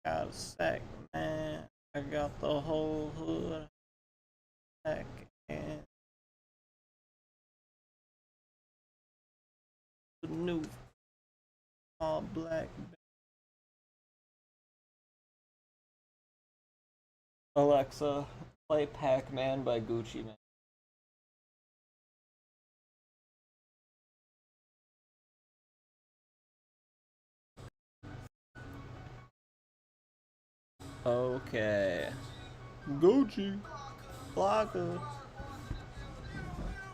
got a sack, man. I got the whole hood sack and the new all black. Alexa, play Pac-Man by Gucci Man. Okay. Gucci. Flocka.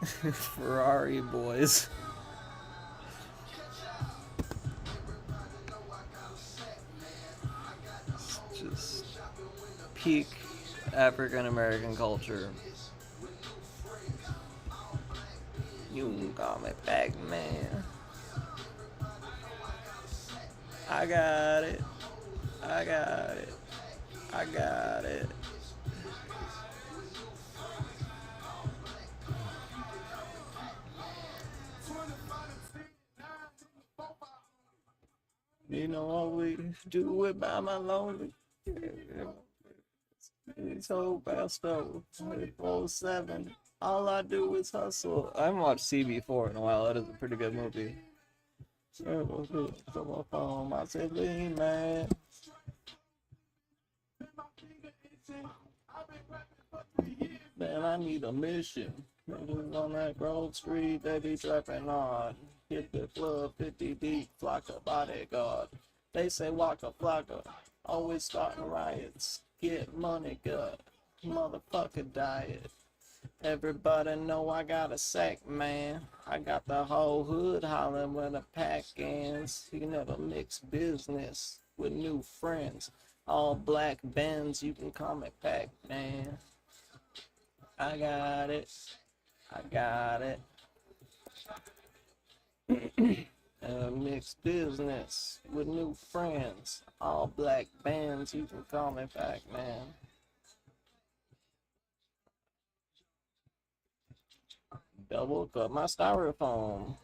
Ferrari boys. Just peak African American culture. You can call me Pac-Man. I got it. I got it. I got it. You know what we do it by my lonely. It's whole pasto 24/7. All I do is hustle. I haven't watched CB4 in a while. That is a pretty good movie. My sibling, man. Man, I need a mission. Niggas on that Grove Street, they be trapping hard. Hit the club 50 deep, flock a bodyguard. They say waka flocka, always starting riots. Get money good, motherfucker diet. Everybody know I got a sack, man. I got the whole hood hollering when the pack ends. You never mix business with new friends. All black bands, you can call me Pac, man. I got it. I got it. Mixed business with new friends. All black bands, you can call me Pac, man. Double cut my styrofoam.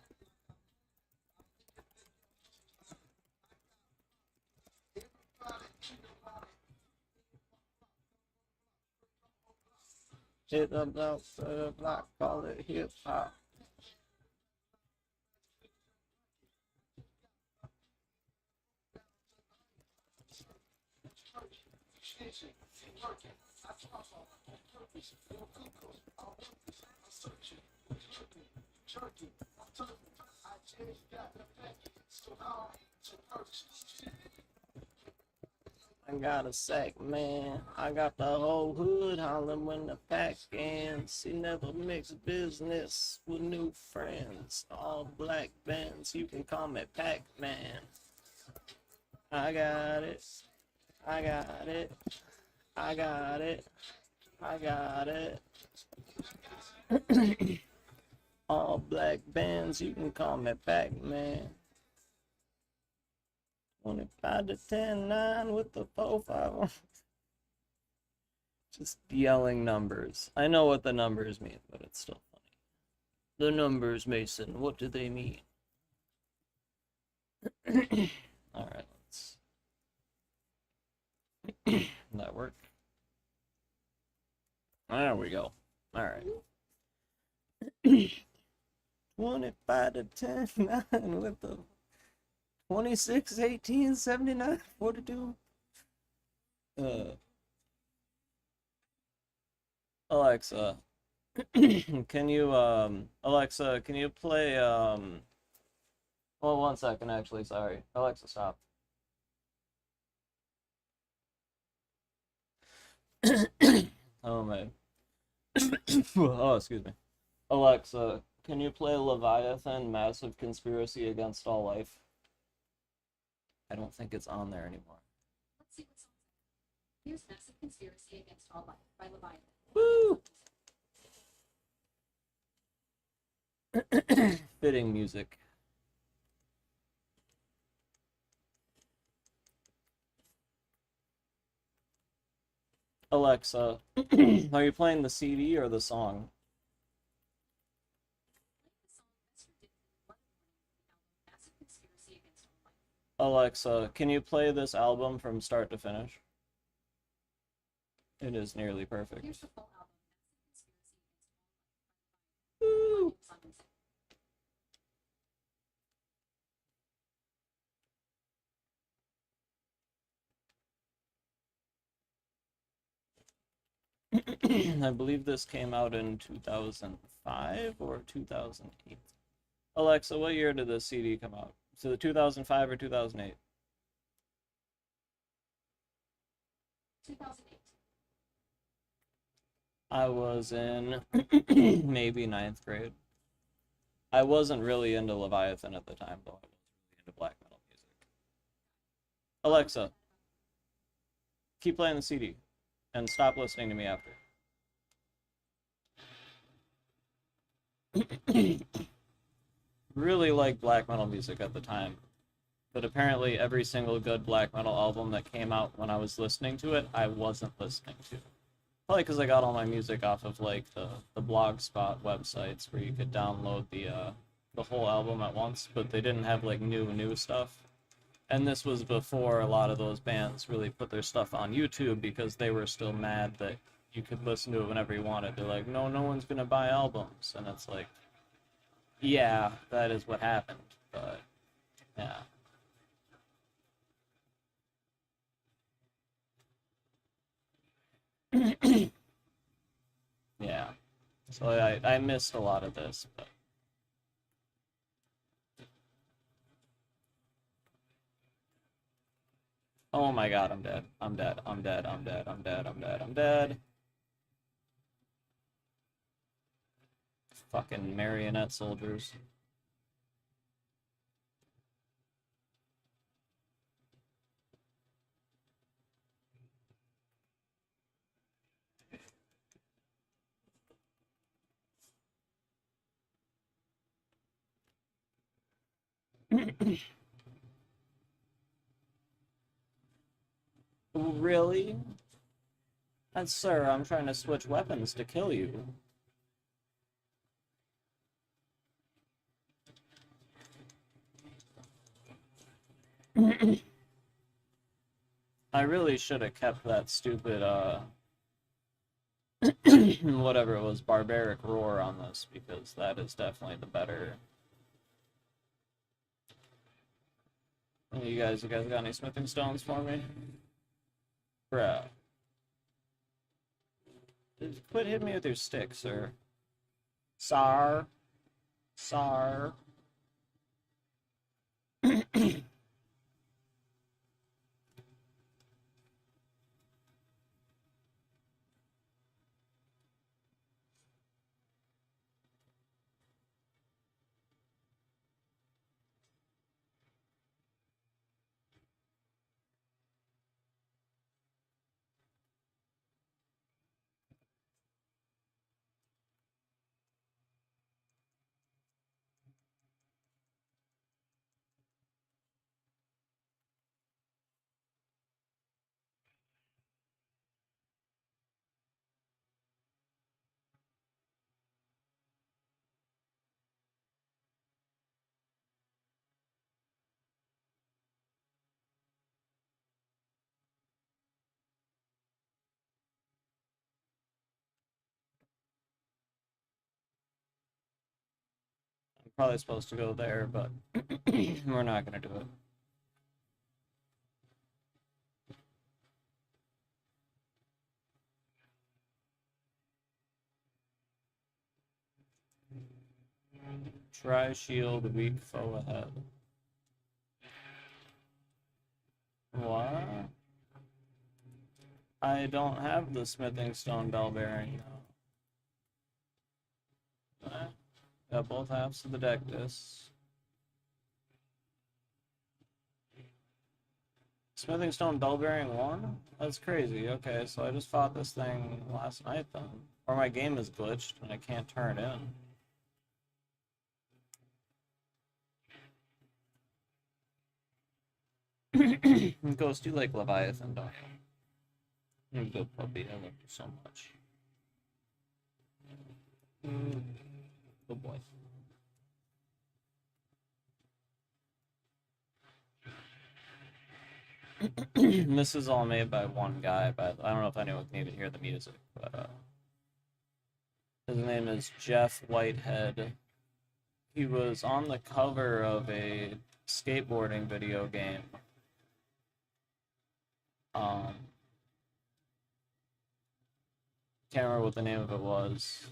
Hit up the block, call it hip hop. I got a sack, man. I got the whole hood hollering when the pack ends. He never mix business with new friends. All black bands, you can call me Pac-Man. I got it. I got it. I got it. I got it. All black bands, you can call me Pac-Man. 25 to 10, 9 with the 4-5. Just yelling numbers. I know what the numbers mean, but it's still funny. The numbers, Mason, what do they mean? Alright, let's... that work? There we go. Alright. 25 to 10, 9 with the 26, 18, 79, 42. Alexa, can you, Alexa, can you play, well, 1 second, actually, sorry. Alexa, stop. Oh, man. Oh, excuse me. Alexa, can you play Leviathan, Massive Conspiracy Against All Life? I don't think it's on there anymore. Let's see what's on there. Here's Massive Conspiracy Against All Life by Leviathan. Woo! Fitting music. Alexa, are you playing the CD or the song? Alexa, can you play this album from start to finish? It is nearly perfect. Here's the full album. Woo! I believe this came out in 2005 or 2008. Alexa, what year did this CD come out? So the 2005 or 2008? 2008. I was in maybe 9th grade. I wasn't really into Leviathan at the time, though. I was really into black metal music. Alexa, keep playing the CD and stop listening to me after. Really liked black metal music at the time, but apparently every single good black metal album that came out when I was listening to it, I wasn't listening to. Probably because I got all my music off of like the Blogspot websites where you could download the whole album at once, but they didn't have like new stuff. And this was before a lot of those bands really put their stuff on YouTube because they were still mad that you could listen to it whenever you wanted. They're like, no one's gonna buy albums, and it's like, yeah, that is what happened, but yeah. Yeah. So I missed a lot of this, but oh my god, I'm dead. I'm dead. I'm dead. I'm dead. I'm dead. I'm dead. I'm dead. Fucking marionette soldiers. Really? And sir, I'm trying to switch weapons to kill you. I really should have kept that stupid, whatever it was, barbaric roar on this, because that is definitely the better. You guys got any smithing stones for me? Bruh. Quit hitting me with your stick, sir. Sar. Sar. I'm probably supposed to go there, but we're not gonna do it. Try shield, weak foe ahead. What? I don't have the smithing stone bell bearing. Got both halves of the deck discs. Smithing stone bell bearing 1? That's crazy. Okay, so I just fought this thing last night then. Or my game is glitched and I can't turn it in. Ghost, you like Leviathan, don't you? You good puppy, I love you so much. Good boy. This is all made by one guy, but I don't know if anyone can even hear the music. But his name is Jeff Whitehead. He was on the cover of a skateboarding video game. Can't remember what the name of it was.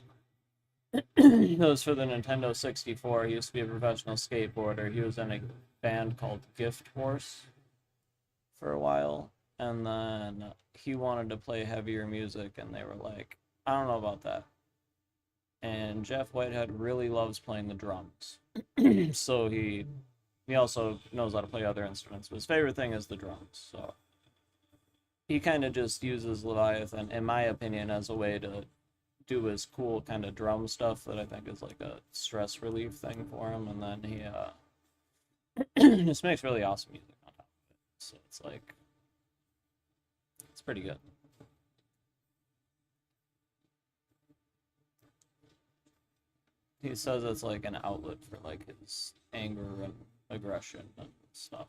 It was for the Nintendo 64. He used to be a professional skateboarder. He was in a band called Gift Horse for a while, and then he wanted to play heavier music, and they were like, I don't know about that. And Jeff Whitehead really loves playing the drums. So he also knows how to play other instruments, but his favorite thing is the drums. So he kind of just uses Leviathan, in my opinion, as a way to do his cool kind of drum stuff that I think is like a stress relief thing for him, and then he just makes really awesome music on top of it. So it's like, it's pretty good. He says it's like an outlet for like his anger and aggression and stuff.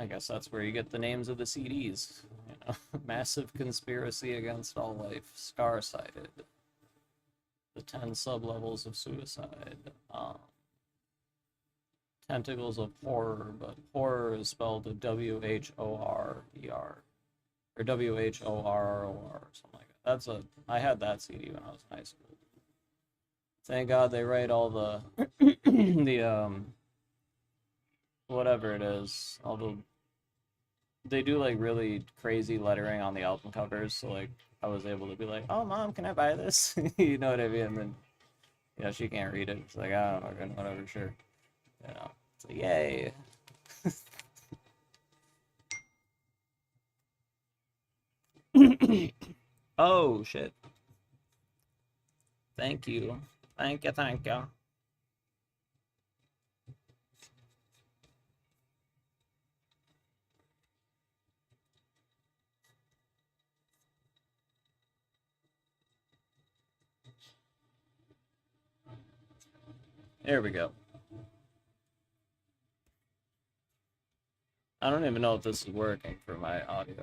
I guess that's where you get the names of the CDs. You know, Massive Conspiracy Against All Life, Scar-Sided, The 10 Sublevels of Suicide, Tentacles of Horror, but horror is spelled W-H-O-R-E-R, or W-H-O-R-R-O-R, or something like that. I had that CD when I was in high school. Thank God they write all the, whatever it is, they do like really crazy lettering on the album covers, so like I was able to be like, oh Mom, can I buy this? You know what I mean? And then, you know, she can't read it. It's like, I don't know, whatever, sure. You know, it's like, yay. Oh shit. Thank you. Thank you. There we go. I don't even know if this is working for my audio.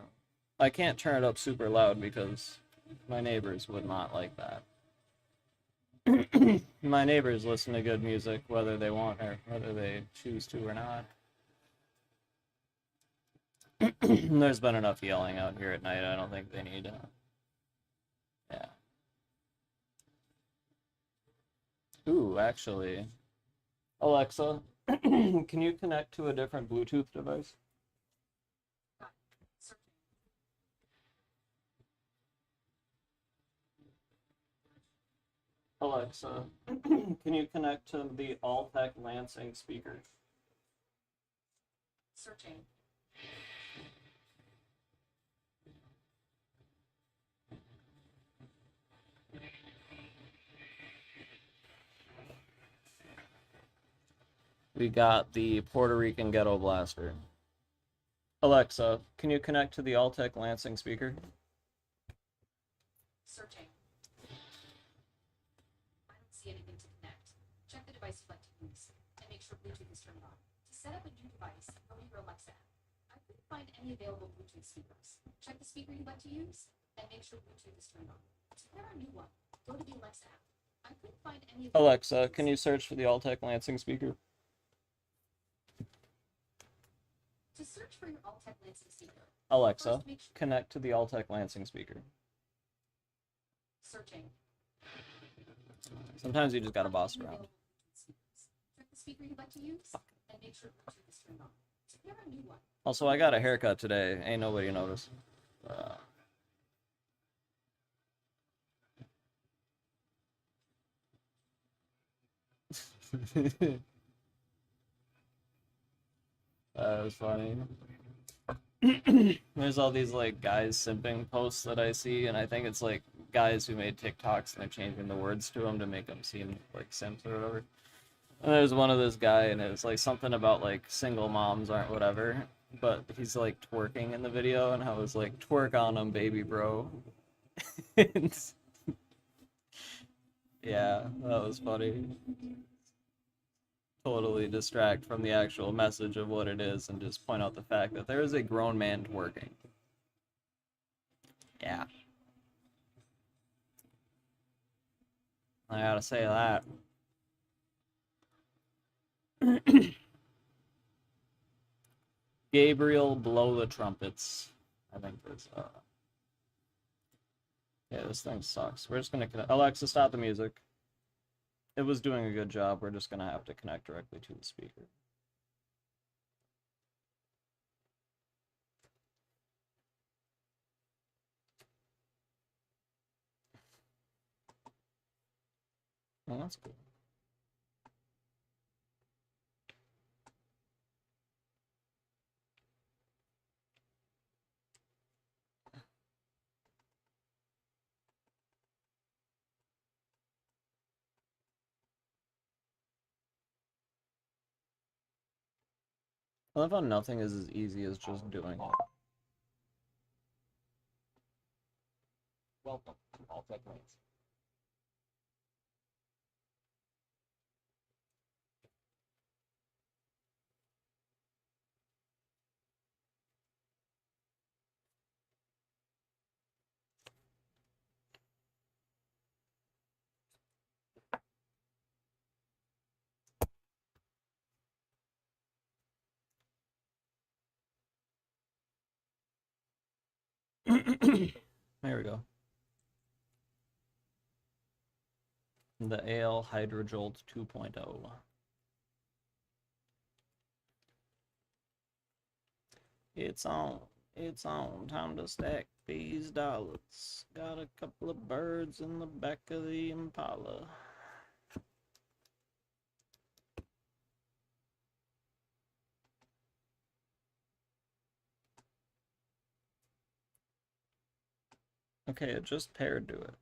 I can't turn it up super loud because my neighbors would not like that. My neighbors listen to good music whether they want or whether they choose to or not. There's been enough yelling out here at night. I don't think they need yeah. Ooh, actually, Alexa, can you connect to a different Bluetooth device? Alexa, can you connect to the Alltech Lansing speaker? Searching. We got the Puerto Rican Ghetto Blaster. Alexa, can you connect to the Alltech Lansing speaker? Searching. I don't see anything to connect. Check the device you'd like to use and make sure Bluetooth is turned on. To set up a new device, go to your Alexa app. I couldn't find any available Bluetooth speakers. Check the speaker you'd like to use and make sure Bluetooth is turned on. To pair a new one, go to the Alexa app. I couldn't find any available Alexa, can you search for the Alltech Lansing speaker? To search for your Alltech Lansing speaker. Alexa, connect to the Alltech Lansing speaker. Searching. Sometimes you just gotta boss around. Check the speaker you'd like to use and make sure Bluetooth is turned on. To pair a new one. Also, I got a haircut today. Ain't nobody noticed. That was funny. There's all these like guys simping posts that I see, and I think it's like guys who made TikToks and they're changing the words to them to make them seem like simps or whatever. And there's one of this guy, and it's like something about like single moms aren't whatever, but he's like twerking in the video, and I was like, twerk on him, baby bro. Yeah, that was funny. totally distract from the actual message of what it is and just point out the fact that there is a grown man twerking. Yeah. I gotta say that. Gabriel, blow the trumpets. I think there's yeah, this thing sucks. We're just gonna connect. Alexa, stop the music. It was doing a good job. We're just gonna have to connect directly to the speaker. Oh, that's cool. I love how nothing is as easy as just doing it. Welcome to All Tech Lanes. There we go. The Ale Hydrojolt 2.0. It's on. It's on. Time to stack these dollars. Got a couple of birds in the back of the Impala. Okay, it just paired to it.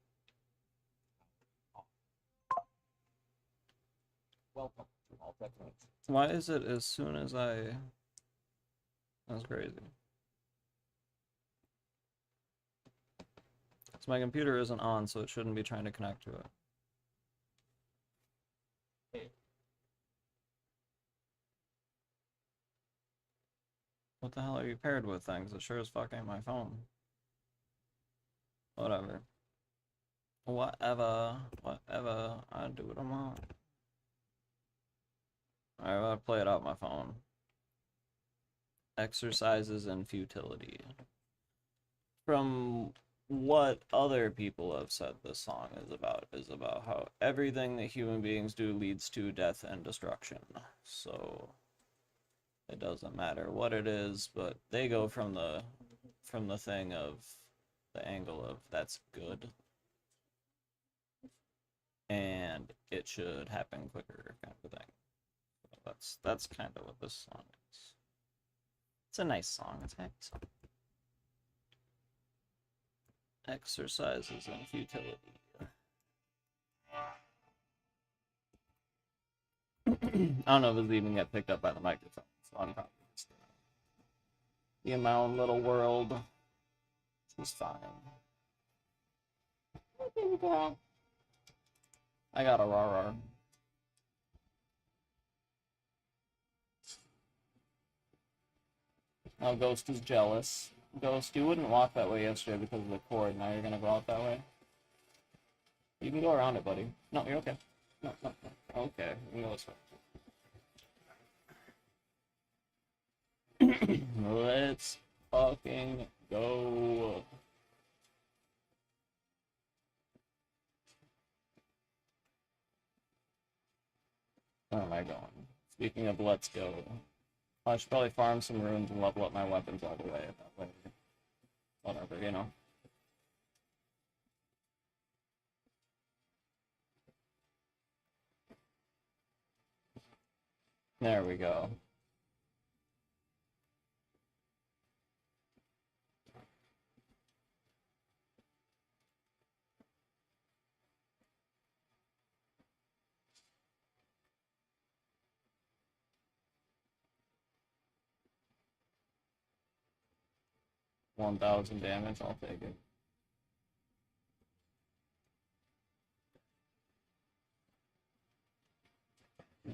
Welcome to All Tech Lanes. Why is it as soon as I... That's crazy. So my computer isn't on, so it shouldn't be trying to connect to it. What the hell are you paired with things? It sure as fuck ain't my phone. Whatever. Whatever. I do what I want. Alright, I'll play it off my phone. Exercises and futility. From what other people have said this song is about how everything that human beings do leads to death and destruction. So it doesn't matter what it is, but they go from the thing of the angle of that's good and it should happen quicker kind of thing. So that's kind of what this song is. It's a nice song. It's a happy song. Exercises and futility. I don't know if it's even get picked up by the microphone, so I'm probably just gonna be in my own little world. This is fine. I got a raw. Now Ghost is jealous. Ghost, you wouldn't walk that way yesterday because of the cord. Now you're gonna go out that way. You can go around it, buddy. No, you're okay. No. Okay, you can go this way. Let's fucking go. Where am I going? Speaking of let's go. I should probably farm some runes and level up my weapons all the way. That way. Whatever, you know. There we go. $1,000 damage, I'll take it.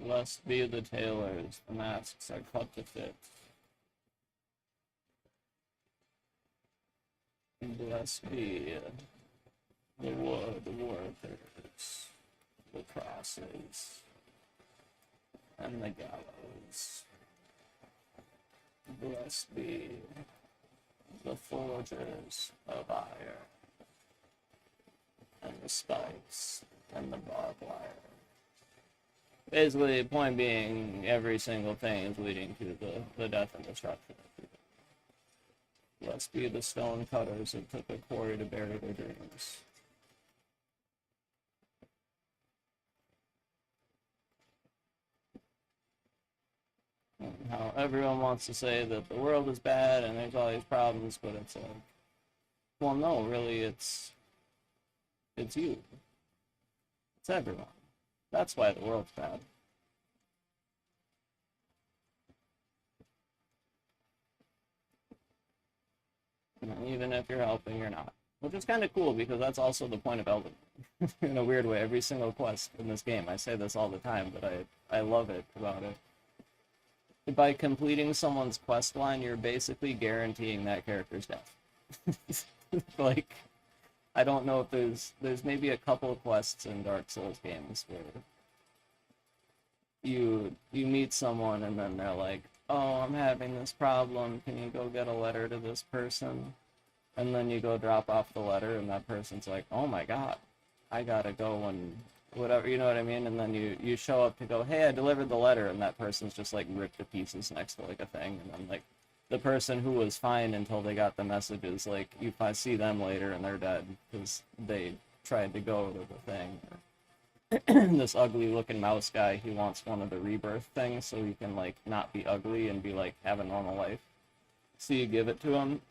Blessed be the tailors, the masks are cut to fit. Blessed be the wood workers, the crosses, and the gallows. Blessed be the forgers of iron, and the spikes, and the barbed wire. Basically, the point being, every single thing is leading to the death and destruction of people. Blessed be the stone cutters that took a quarry to bury their dreams. And how everyone wants to say that the world is bad and there's all these problems, but it's like, well, no, really, it's you. It's everyone. That's why the world's bad. Even if you're helping, you're not. Which is kind of cool, because that's also the point of Elden. In a weird way, every single quest in this game, I say this all the time, but I love it about it. By completing someone's quest line, you're basically guaranteeing that character's death. Like, I don't know if there's maybe a couple of quests in Dark Souls games where you meet someone and then they're like, oh, I'm having this problem, can you go get a letter to this person? And then you go drop off the letter and that person's like, oh my god, I gotta go and whatever, you know what I mean? And then you show up to go, hey, I delivered the letter, and that person's just like ripped to pieces next to like a thing, and then like the person who was fine until they got the messages, like, you see them later and they're dead because they tried to go to the thing. This ugly looking mouse guy, he wants one of the rebirth things so he can like not be ugly and be like have a normal life. So you give it to him,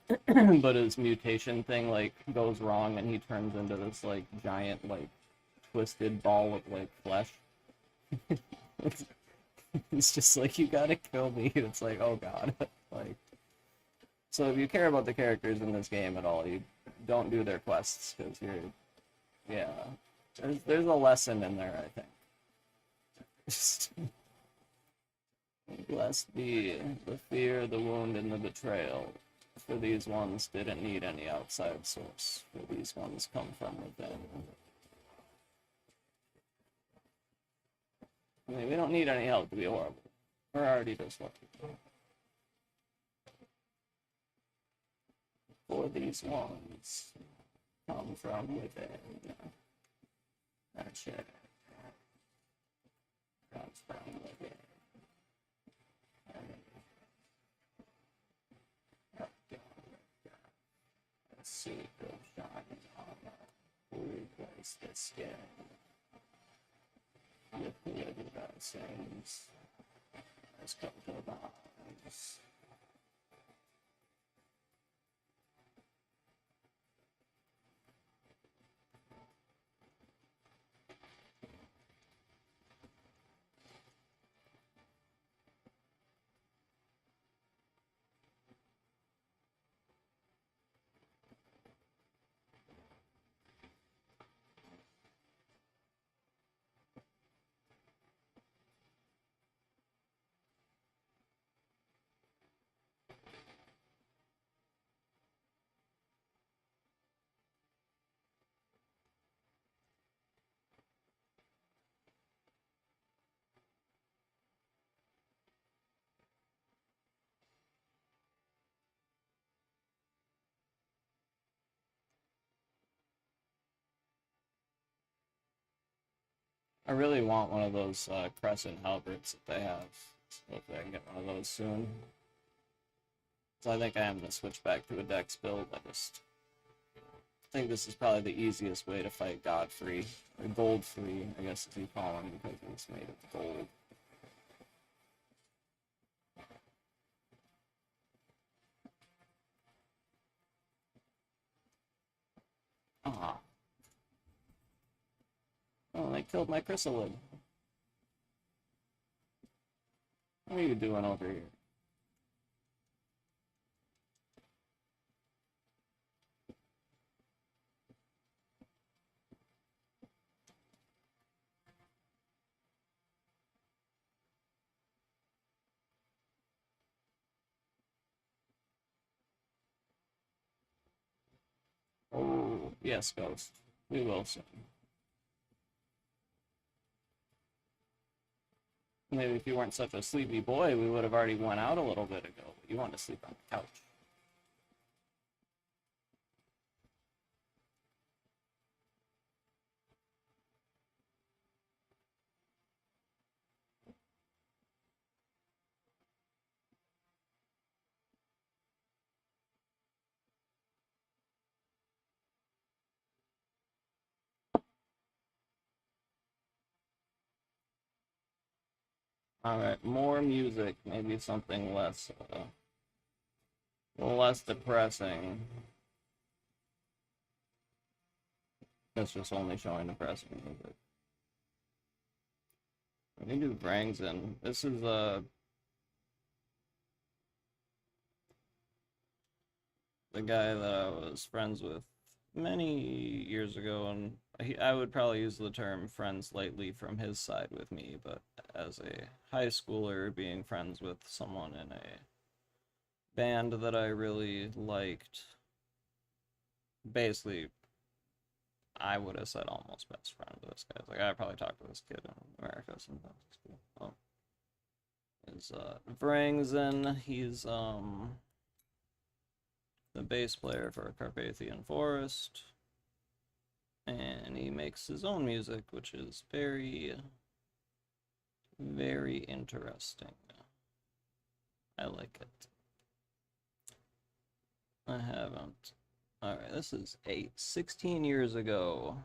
but his mutation thing like goes wrong and he turns into this like giant like twisted ball of like flesh. It's just like, you gotta kill me. It's like, oh god. Like, so if you care about the characters in this game at all, you don't do their quests, because yeah. There's a lesson in there, I think. Just blessed be the fear, the wound, and the betrayal. For these ones didn't need any outside source. For these ones come from within. I mean, we don't need any help to be horrible. We're already just lucky. For these ones come from within. That shit comes from within. A seek of shining armor will replace the skin. With the living God sings, has come to the bonds. I really want one of those crescent halberds that they have. So hopefully I can get one of those soon. So I think I am going to switch back to a dex build. I just think this is probably the easiest way to fight God-free, or gold-free, I guess if you call him, because it's made of gold. Ah. Oh, they killed my chrysalid. What are you doing over here? Yes, Ghost. We will soon. Maybe if you weren't such a sleepy boy, we would have already went out a little bit ago. But you want to sleep on the couch. Alright, more music. Maybe something less depressing. It's just only showing depressing music. We can do Vrangs in. This is the guy that I was friends with many years ago, and I would probably use the term friends lightly from his side with me, but as a high schooler, being friends with someone in a band that I really liked, basically, I would have said almost best friend with this guy. Like, I probably talked to this kid in America sometimes. Oh. Is Vrangzen, he's the bass player for Carpathian Forest, and he makes his own music, which is very, very interesting. I like it. I haven't. Alright, this is 16 years ago.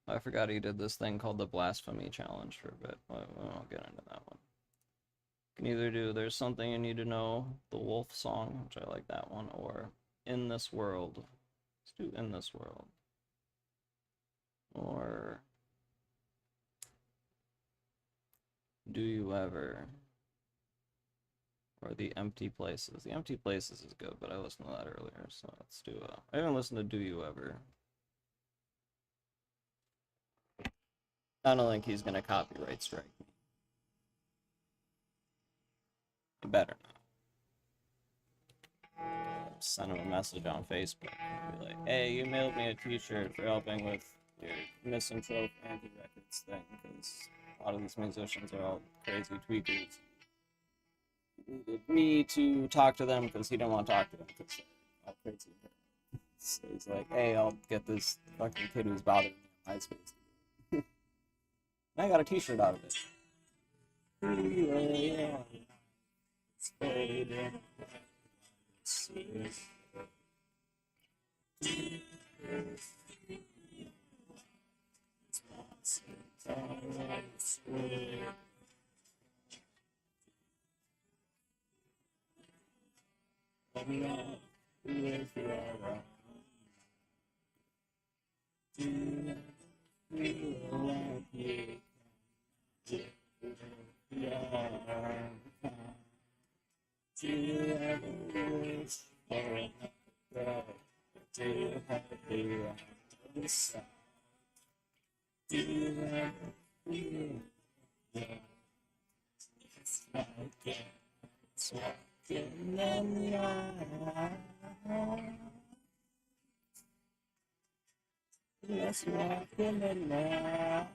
I forgot he did this thing called the Blasphemy Challenge for a bit. We won't get into that one. You can either do There's Something You Need to Know, the Wolf song, which I like that one, or In This World. Let's do In This World. Or Do You Ever? Or The Empty Places. The Empty Places is good, but I listened to that earlier, so let's do I haven't listened to Do You Ever. I don't think he's gonna copyright strike me. He better not. Send him a message on Facebook. Be like, hey, you mailed me a t-shirt for helping with your misanthrope anti-records thing, because a lot of these musicians are all crazy tweakers. He needed me to talk to them because he didn't want to talk to them because they're all crazy. So he's like, hey, I'll get this fucking kid who's bothering me on MySpace. I got a t-shirt out of it. Let's walk in the night.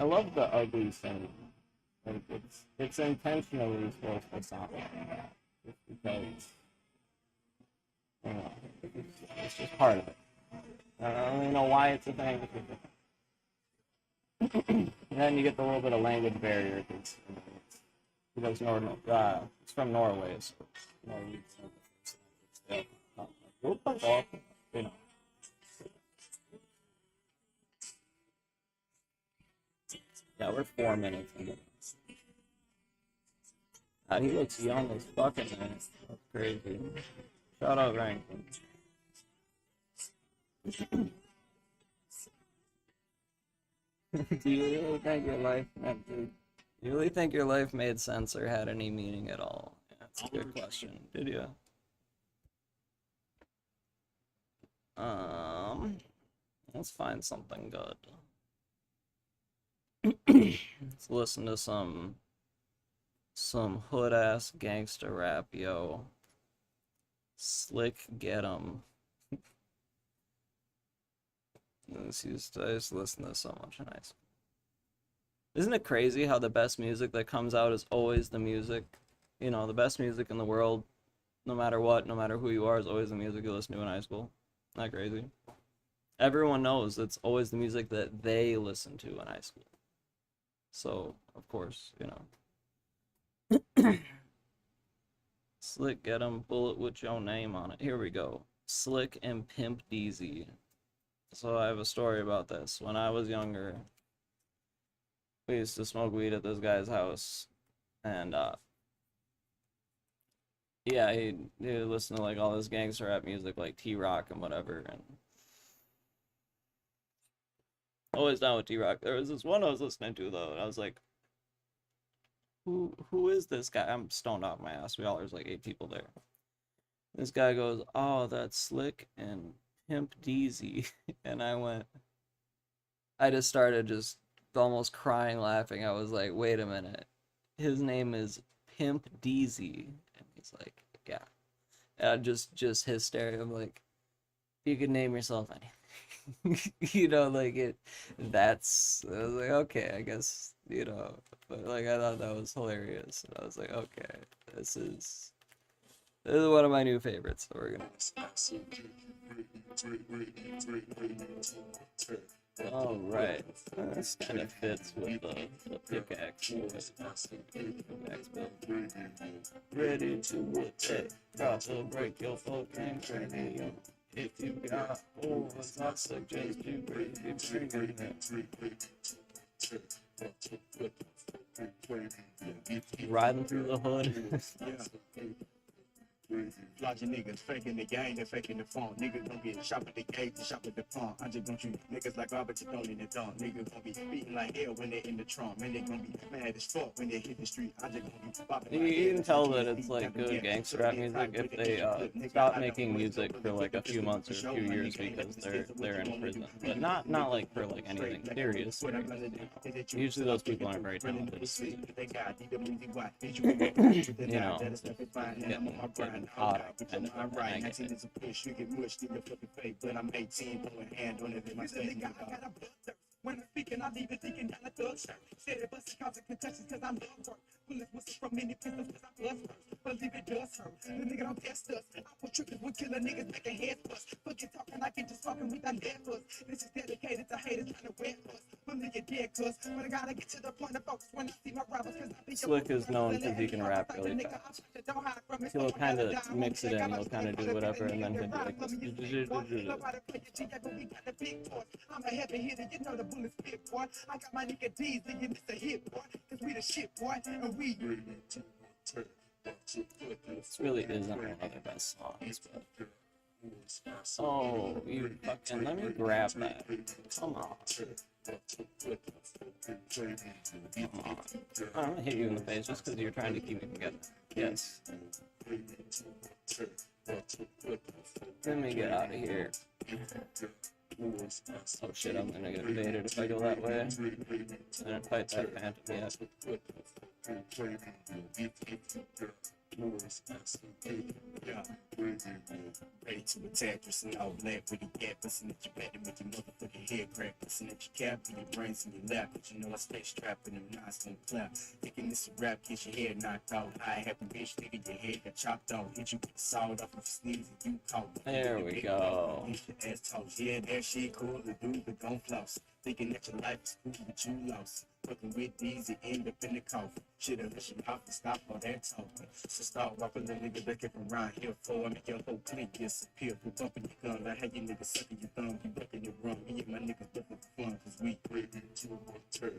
I love the ugly thing. Like it's intentionally supposed to sound like that. Just because you know, it's just part of it. I don't really know why it's a thing. And then you get the little bit of language barrier because it's from Norway, so you know, what the fuck? You know. Yeah, we're 4 minutes into this. God, he looks young as fucking man. That's crazy. Shout out Rankin. Do you really think your life do you really think your life made sense or had any meaning at all? Yeah, that's a good question. Did you? Let's find something good. Let's listen to some hood ass gangster rap, yo. Slick get 'em. I just listen to so much nice. Isn't it crazy how the best music that comes out is always the music? You know, the best music in the world, no matter what, no matter who you are, is always the music you listen to in high school. Isn't that crazy? Everyone knows it's always the music that they listen to in high school. So, of course, you know. Slick get 'em, bullet with your name on it. Here we go. Slick and Pimp DZ. So I have a story about this. When I was younger, we used to smoke weed at this guy's house, and yeah, he'd listen to like all this gangster rap music, like T-Rock and whatever, and always down with T-Rock. There was this one I was listening to though, and I was like, who is this guy? I'm stoned off my ass. There's like 8 people there. This guy goes, oh, that's Slick and Pimp DZ, and I just started just almost crying laughing. I was like, wait a minute, his name is Pimp DZ, and he's like, yeah. Just hysteria. I'm like, you could name yourself anything. You know, like I was like, okay, I guess, you know, but like I thought that was hilarious, and I was like, okay, this is one of my new favorites, so we're gonna. All right, this kind of fits with the pickaxe. Pickaxe build. Ready to attack, about to break your fucking cranium. If you got overs, I suggest you bring it. Riding through the hood. Lots of niggas faking the game, they faking the phone. Niggas gon' get shot at the gate, shot at the pump. I just don't shoot niggas like Robert, you don't in the dump. Niggas gon' be beating like hell when they in the trunk. Man, they gon' be mad as fuck when they hit the street. I just gon' be bopping like You can tell that it's like good gangster rap music if they stop making music for like a few months or a few years because they're in prison, but not like for like anything serious. You know. Usually those people aren't very talented. You know, getting caught up and I get it. But I'm 18, putting hand on it in my face. When I'm speaking, I leave it thinking down a thug shirt. Said it busting causing concussions cause I love work. Bullets whistle from many pistols cause I blood first. Believe it does hurt. The nigga don't test us. I put triggers when killing niggas making heads bust. Forget talking like it just fucking with that dead us. This is dedicated to haters trying to wet us. Believe it dead to us. But I gotta get to the point of focus when I see my rivals cause I be Slick is known because he can rap really fast. He'll kind of mix it in, he'll kind of do whatever, and then he'll be like this. I'm a heavy hitter, you know the bullets spit, boy. I got my nigga D's, thinking it's a hit, boy. Cause we the shit, boy. And we. This really isn't one of their best songs, but Oh, you fucking, let me grab that. Come on. Come on. I'm gonna hit you in the face just because you're trying to keep me together. Yes. Let me get out of here. Oh shit, I'm gonna get evaded if I go that way. I didn't fight that phantom yet. Yeah. Ready to attack, pressing all black with your gap, pressing at your back to make your motherfucking head crack, pressing at your cap and your brains in your lap, but you know I stay strapped and them knives gon' clap. Thinking this a rap, get your head knocked out. I have a bitch, nigga, your head got chopped off. Hit you with the sawed off your sneeze and you caught. There we go. Your ass talk, yeah, that shit cool, the dude, but gon' floss. Thinking that your life is cool, but you lost. Fucking with these, you end up in the coffin. Should've let your mouth and stop all that talking. So start walking the nigga back up around here for I make your whole clique disappear. For bumping your gun, like how you niggas sucking your thumb, you bucking your rum. Me and my niggas looking for fun, cause we ready to attack.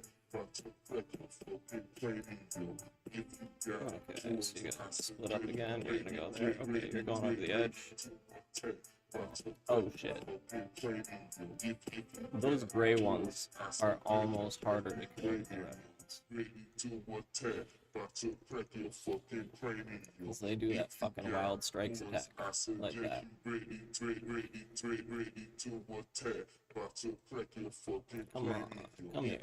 Okay, so you gotta split up again. You're gonna go there. Okay, you're going over the edge. Oh shit. Those gray ones are almost harder to kill than the red ones. Because they do that fucking wild strikes attack. Like that. Come on, come here.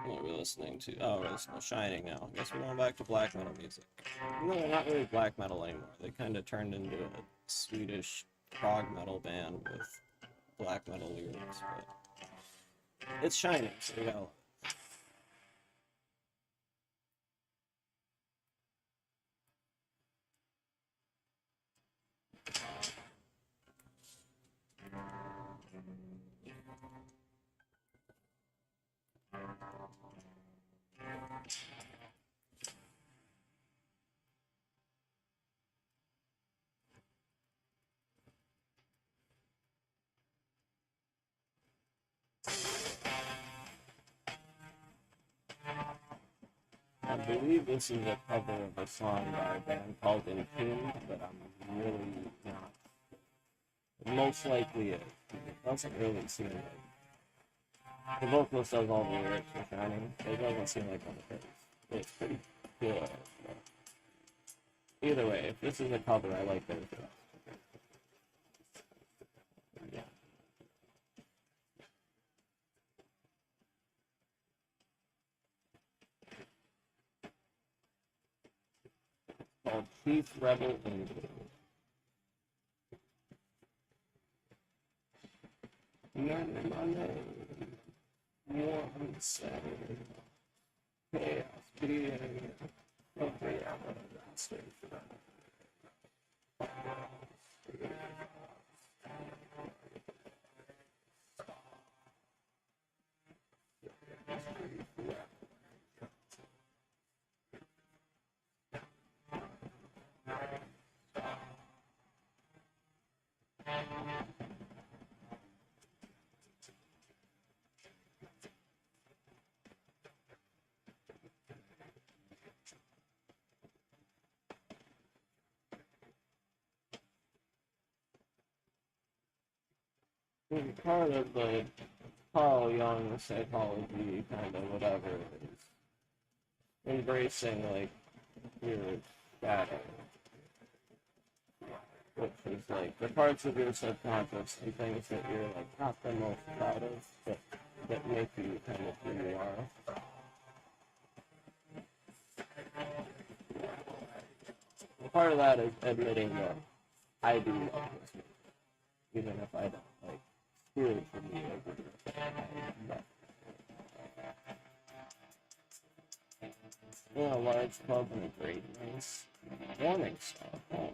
What are we listening to? Oh, we're listening to Shining now. I guess we're going back to black metal music. No, they're not really black metal anymore. They kind of turned into a Swedish prog metal band with black metal lyrics, but it's Shining, so we gotta. I believe this is a cover of a song by a band called Entombed, but I'm really not. Most likely it doesn't really seem like. The vocalist does all the lyrics for Shining. It doesn't seem like one of his. It's pretty good. But either way, if this is a cover, I like those. Yeah. Called Chief Rebel Angel. None of my name. One second. Chaos being. Okay, I'm gonna stay for that. Part of the Carl Jung psychology kind of whatever is embracing like your shadow, which is like the parts of your subconscious and things that you're like not the most proud of, but that make you kind of who you are. And part of that is admitting that I do love this movie, even if I don't like spiritually agree with it. Yeah, a large club and a great nice morning star. Oh.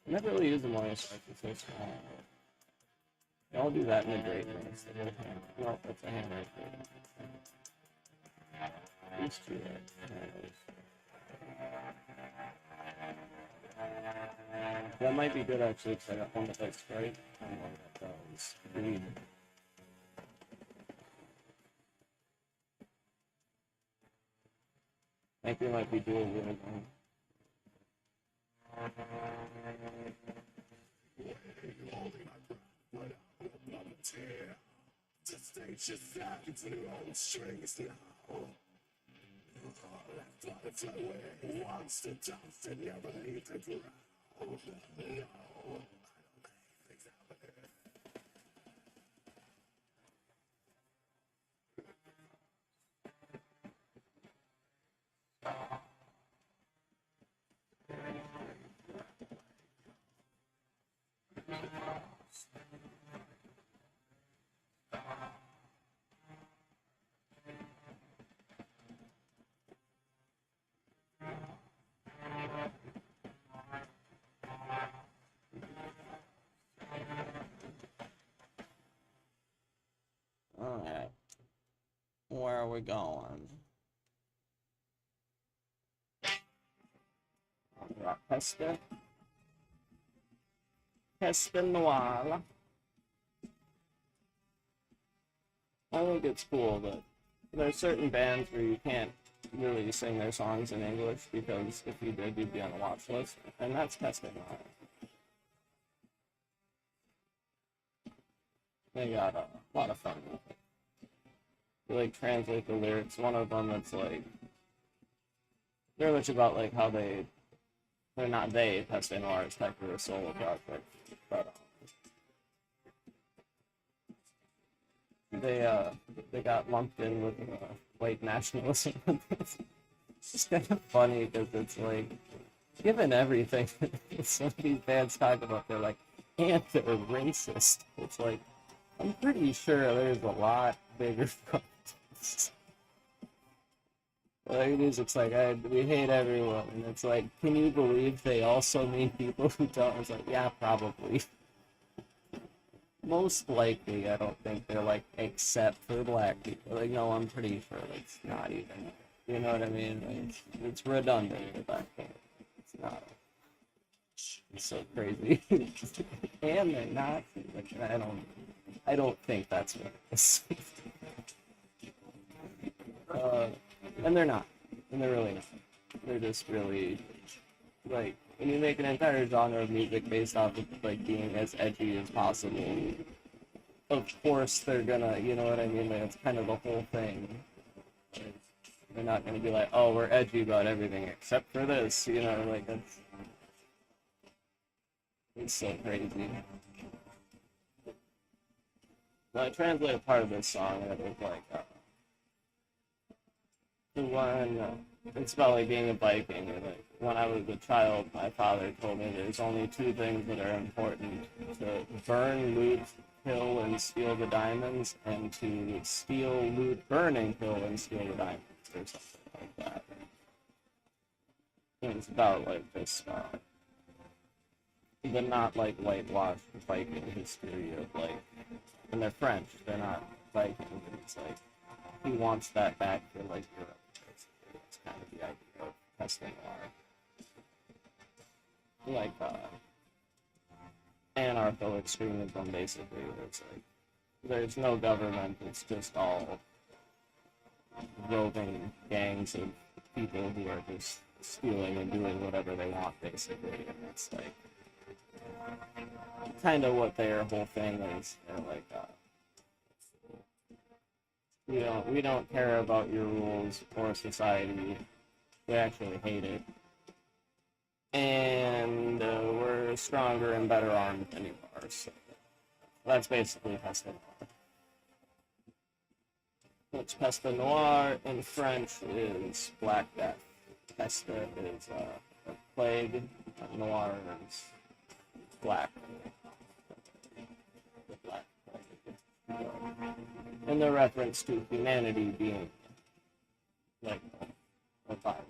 I never really use the morning star because it's so small. I'll do that in the great nice. No, that's a hammer. These two are hammers. That might be good actually because I got one that does strike and one that does bleed. think we might be doing it again. Alright. Where are we going? We got Peste Noir. I think it's cool that there's certain bands where you can't really sing their songs in English because if you did, you'd be on the watch list, and that's Peste Noir. They got a lot of fun with it. They like translate the lyrics. One of them that's like very much about like how they're not Peste Noir is technically a solo project, but they got lumped in with white nationalism. It's just kind of funny because it's like, given everything some of these bands talk about, they're like anti-racist. It's like, I'm pretty sure there's a lot bigger problems. Like, music's like, we hate everyone, and it's like, can you believe they also mean people who don't? It's like, yeah, probably. Most likely, I don't think they're like, except for black people. Like, no, I'm pretty sure it's not even. You know what I mean? Like, it's redundant at that point. It's not. It's so crazy. And they're not. Like, I don't think that's what it is. And they're not. And they're really not. They're just really, like, when you make an entire genre of music based off of, like, being as edgy as possible, of course they're gonna, you know what I mean? Like, it's kind of the whole thing. Like, they're not gonna be like, oh, we're edgy about everything except for this, you know? Like, it's so crazy. So I translated part of this song, and it was like, the one, it's about like being a Viking. And like, when I was a child, my father told me there's only two things that are important: to burn, loot, kill, and steal the diamonds, and to steal, loot, burn, and kill, and steal the diamonds, or something like that. And it's about like this, the not like whitewashed Viking history of like, and they're French, they're not Vikings. It's like he wants that back for like Europe. It's kind of the idea of Peste Noir. Like anarcho extremism, basically. It's like there's no government. It's just all roving gangs of people who are just stealing and doing whatever they want, basically. And it's like kind of what their whole thing is. They're like, we don't care about your rules or society. We actually hate it. And we're stronger and better armed than you are. So that's basically Peste Noir. Which Peste Noir in French is Black Death. Peste is a plague. Noir is black. The black plague. And the reference to humanity being like a virus.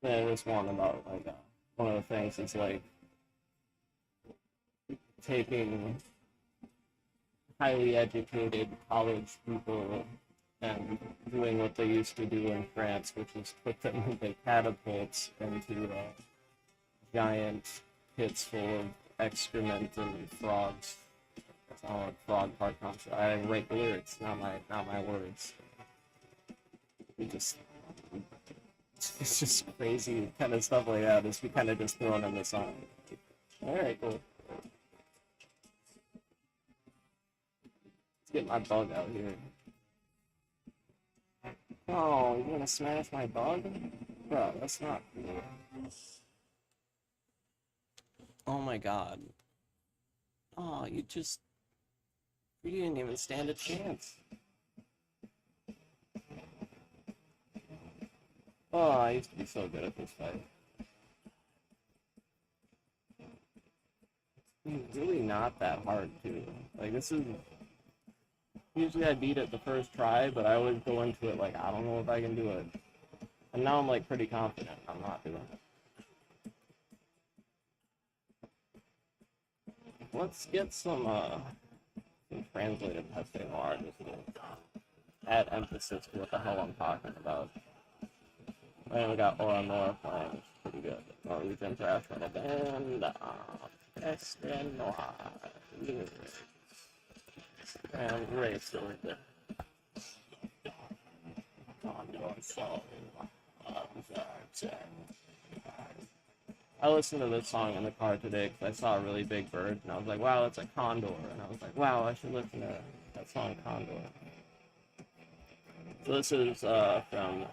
There's one about like one of the things is like taking highly educated college people and doing what they used to do in France, which is put them into catapults into giant pits full of excrement and frogs. That's all a frog part concert. I write the lyrics, not my words. We just it's just crazy kind of stuff like that. Is we kind of just thrown in the song. All right, cool. Let's get my bug out here. Oh, you gonna smash my bug? Bro, that's not cool. Oh my god. Oh, you didn't even stand a chance. Oh, I used to be so good at this fight. It's really not that hard, too. Like, this is... Usually I beat it the first try, but I always go into it like, I don't know if I can do it. And now I'm, like, pretty confident I'm not doing it. Let's get some translated Peste Noir just to add emphasis to what the hell I'm talking about. And we got Aura Nora playing, which is pretty good. Norwegian thrash metal band, Peste Noir, lyrics, and race over there. On your soul, I listened to this song in the car today because I saw a really big bird, and I was like, wow, that's a condor. And I was like, wow, I should listen to that song, Condor. So this is from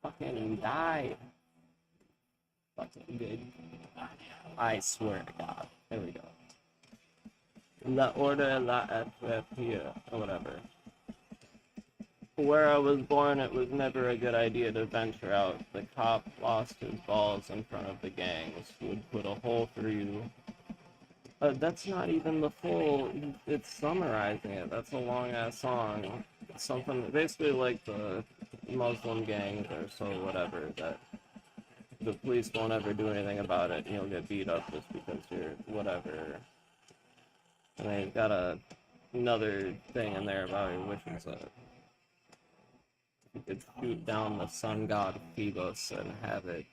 fucking Die. Fucking good. I swear to God. There we go. La Order La Atropia, or whatever. Where I was born, it was never a good idea to venture out. The cop lost his balls in front of the gangs, would put a hole through you. That's not even the full, it's summarizing it. That's a long-ass song. It's something, basically like the Muslim gangs or so whatever, that the police won't ever do anything about it, and you'll get beat up just because you're whatever. And they've got another thing in there about your wishes that you could shoot down the sun god Phoebus and have it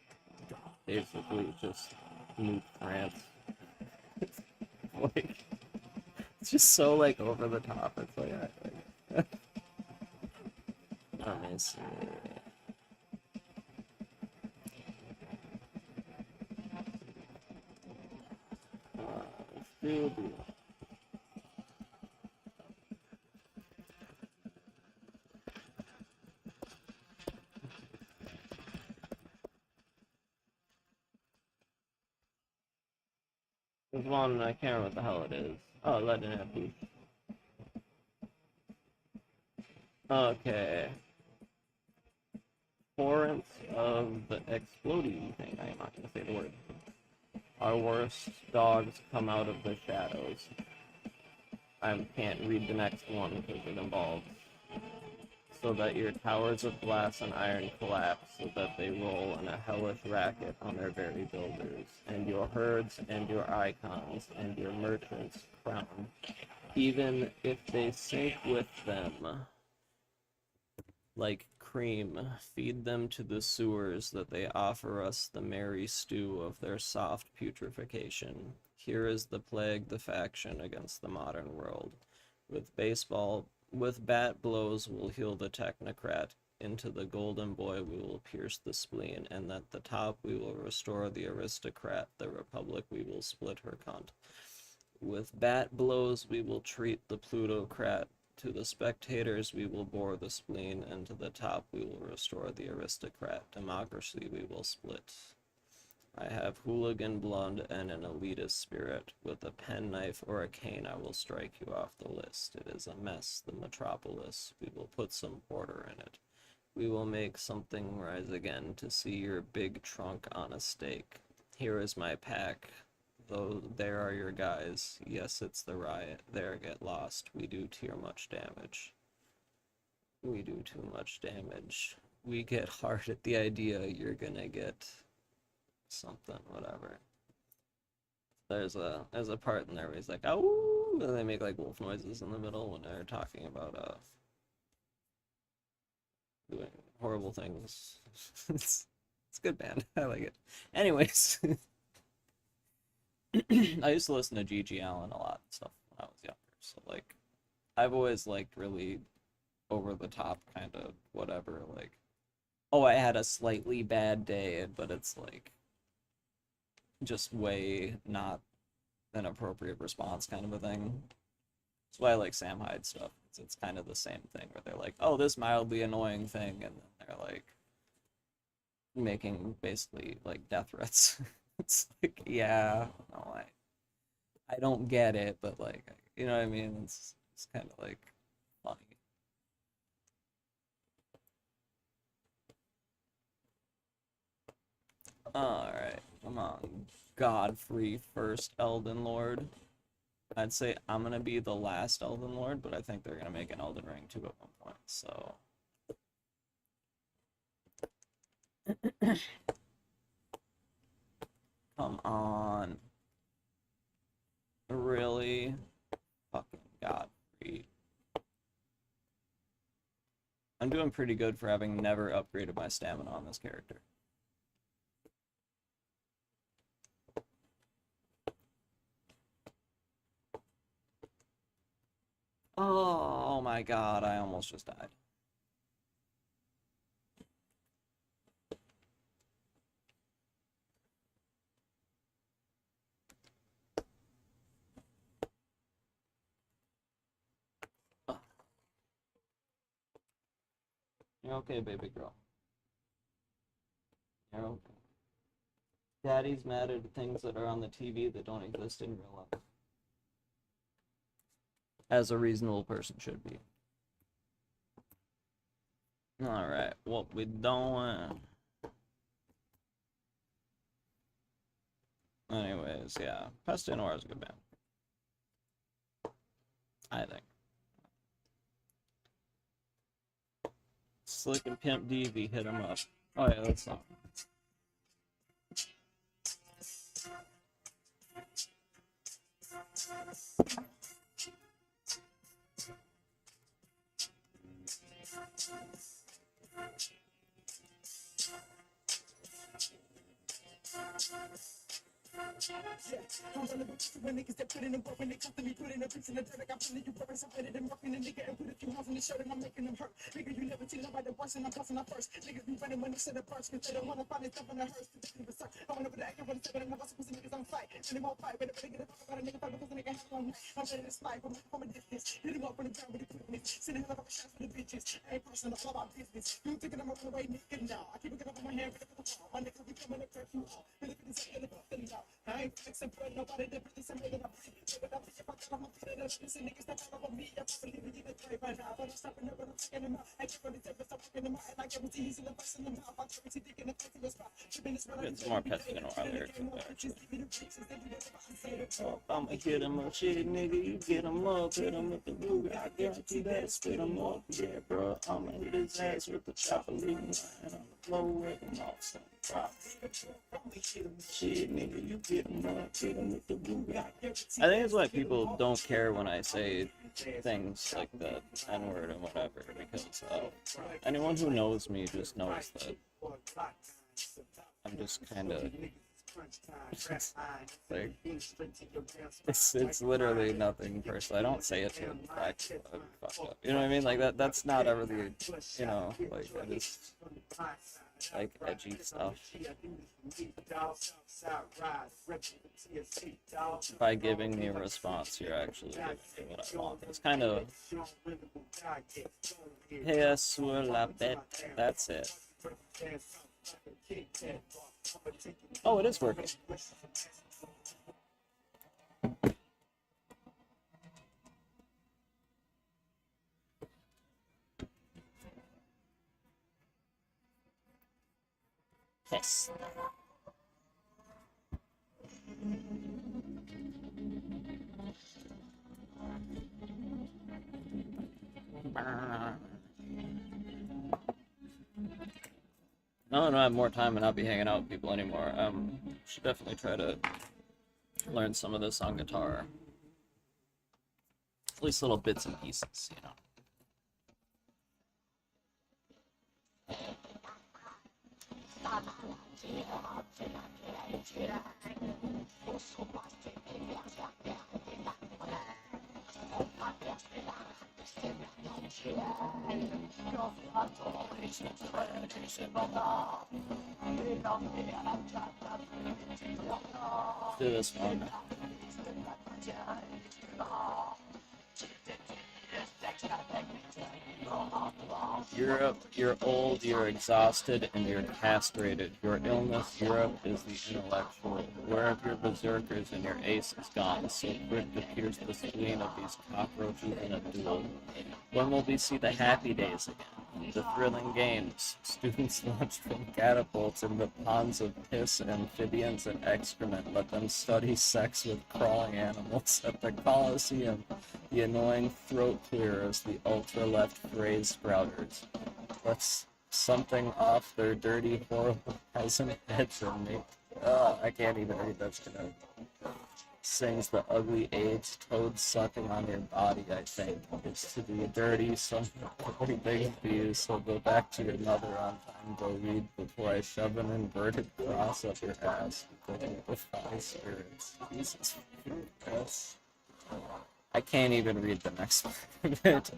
basically just nuke France. Like, it's just so like over the top. It's like let me see. There's one, I can't remember what the hell it is. Oh, Legend of Booth. Okay. Torrents of the exploding thing. I'm not gonna say the word. Our worst dogs come out of the shadows. I can't read the next one because it involves. So that your towers of glass and iron collapse, so that they roll in a hellish racket on their very builders, and your herds and your icons and your merchants crown, even if they sink with them like cream, feed them to the sewers that they offer us the merry stew of their soft putrefaction. Here is the plague, the faction against the modern world. With bat blows we'll heal the technocrat. Into the golden boy we will pierce the spleen, and at the top we will restore the aristocrat. The republic we will split her cunt. With bat blows we will treat the plutocrat. To the spectators we will bore the spleen, and to the top we will restore the aristocrat. Democracy we will split. I have hooligan blood and an elitist spirit. With a penknife or a cane I will strike you off the list. It is a mess, the metropolis. We will put some order in it. We will make something rise again to see your big trunk on a stake. Here is my pack. Though there are your guys. Yes, it's the riot. There, get lost. We do too much damage. We do too much damage. We get hard at the idea you're gonna get something, whatever. There's a part in there where he's like, oh, and they make like wolf noises in the middle when they're talking about doing horrible things. It's a good band. I like it. Anyways, I used to listen to G.G. Allen a lot and stuff when I was younger. So like, I've always liked really over the top kind of whatever. Like, oh, I had a slightly bad day, but it's like just way not an appropriate response kind of a thing. That's why I like Sam Hyde stuff. It's kind of the same thing where they're like, oh, this mildly annoying thing, and then they're like making basically like death threats. It's like, yeah, no, I don't get it, but like, you know what I mean? It's kind of like funny. Alright, come on. Godfrey first Elden Lord. I'd say I'm gonna be the last Elden Lord, but I think they're gonna make an Elden Ring 2 at one point, so. Come on. Really? Fucking Godfrey. I'm doing pretty good for having never upgraded my stamina on this character. Oh my god, I almost just died. Oh. You're okay, baby girl. You're okay. Daddy's mad at things that are on the TV that don't exist in real life. As a reasonable person should be. Alright, what we doing? Anyways, yeah. Pesta Noir is a good band. I think. Slick and Pimp DV, hit him up. Oh yeah, that's not. When niggas that put in the work, when they come to me, put in the bricks in the dirt, like I'm feeling you working, so better than working a nigga and put a few holes in the shirt and I'm making them hurt. Nigga, you never see nobody worse and I'm busting up first. Niggas be running when they set up first, cause they don't wanna find themselves in a hearse. They just leave a suck. I wanna put that, I wanna say, but I'm not supposed to niggas on fight. And they won't fight, but if they get a fuck about a nigga, because the nigga has one night. I'm ready to slide from a distance. Hit him up from the ground with the quickness. Send a hell of a shots for the bitches. I ain't personal, all about business. You thinking I'm running away, nigga? No. I keep looking up on my hand, looking at the wall. My niggas be coming up there, you all. Feel it, feeling out. I ain't flexing for nobody that really some nigga. But I'm if I tell them I'm feeling up, this niggas that follow me. I probably leave it straight right now. But I'm stopping up and I'm taking them out. I can't really take myself in the mouth. And I get with these in the face in the mouth. I'm trying to dig in the face in the spot. Get some more Pesta Noir lyrics in there, actually. Oh, I'ma hit him up, shit, nigga. You get him up, hit him with the blue. I guarantee that, spit him up. Yeah, bro. I'ma hit his ass with the chopper, leaving my hand on the floor, wake him off some drop. Shit, nigga, you get him up, hit him with the blue. I think it's why people don't care when I say things like the N-word and whatever, because anyone who knows me just knows that I'm just kind of like, it's literally nothing personal. I don't say it to fact fucked up. You know what I mean? Like that's not ever the, you know, like I just like edgy stuff. By giving me a response, you're actually giving me what I want. It's kind of hey, sur la bête. That's it. Oh, it is working. Yes. I don't have more time and not be hanging out with people anymore. Should definitely try to learn some of this on guitar. At least little bits and pieces, you know. Do this one. Europe, you're old, you're exhausted, and you're castrated. Your illness, Europe, is the intellectual. Where have your berserkers and your aces gone? So quick to pierce the spleen of these cockroaches in a duel. When will we see the happy days again? The thrilling games. Students launched from catapults in the ponds of piss, amphibians, and excrement. Let them study sex with crawling animals at the Colosseum. The annoying throat clearers, the ultra-left phrase sprouters. Let's something off their dirty, horrible peasant heads and make... I can't even read that's gonna... Sings the ugly AIDS toad sucking on your body, I think. It's to be dirty, some pretty big for you, so go back to your mother on time, go read before I shove an inverted cross up your ass. Go defy spirits. Jesus Christ. I can't even read the next part of it.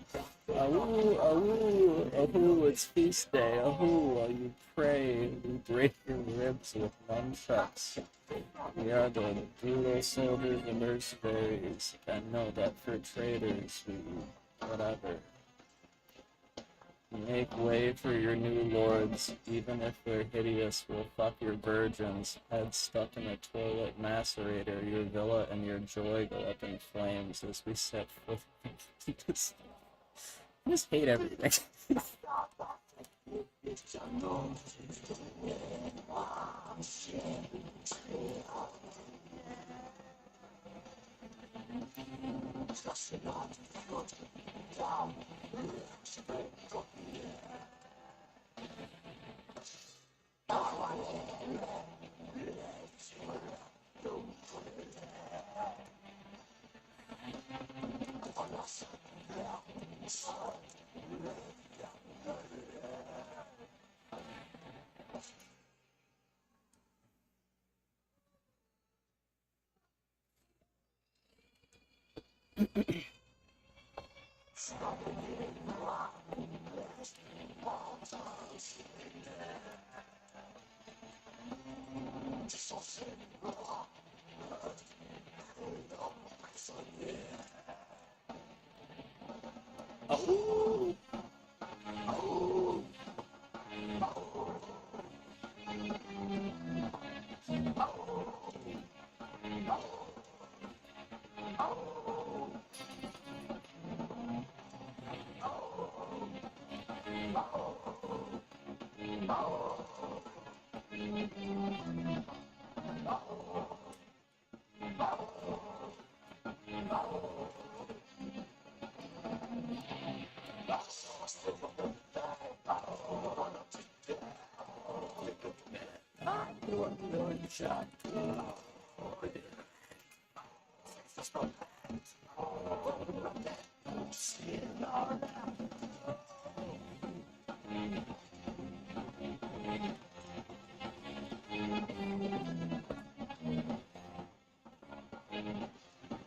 Ahoo, ahoo, ahoo, it's feast day. Ahoo, while you pray, we break your ribs with nunchucks. We are the brutal soldiers and mercenaries, and know that for traitors, we whatever. Make way for your new lords, even if they're hideous, we'll fuck your virgins, head stuck in a toilet macerator, your villa and your joy go up in flames as we set foot. I just hate everything.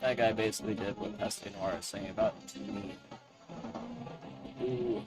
That guy basically did what Pesty Noir is saying about to me. Ooh.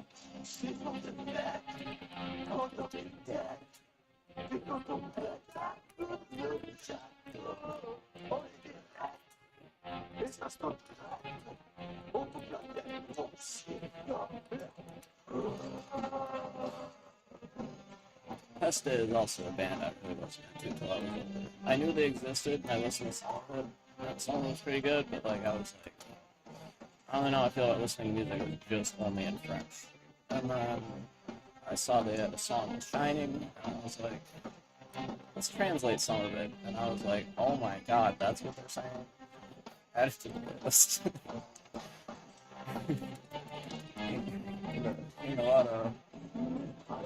Pesta is also a band I really listened to until I was older. I knew they existed, and I listened to some of it. That song was pretty good, but like I was like, I don't know, I feel like listening to music was just only in French. And then I saw they had a song with Shining, and I was like, let's translate some of it. And I was like, oh my god, that's what they're saying? Add it to the list. Ain't a lot of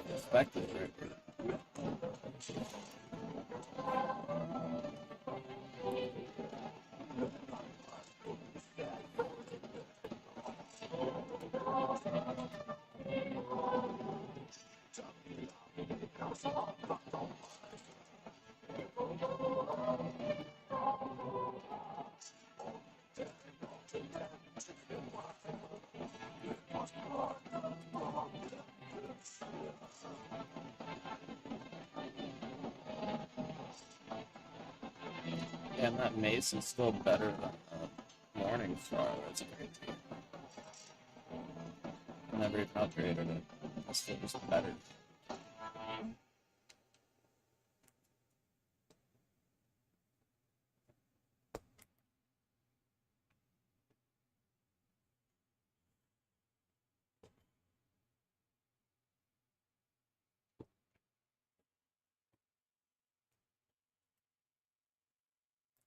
perspective right there. And that mace is still better than the Morning Star. That's crazy. Never even upgraded it. It's still just better.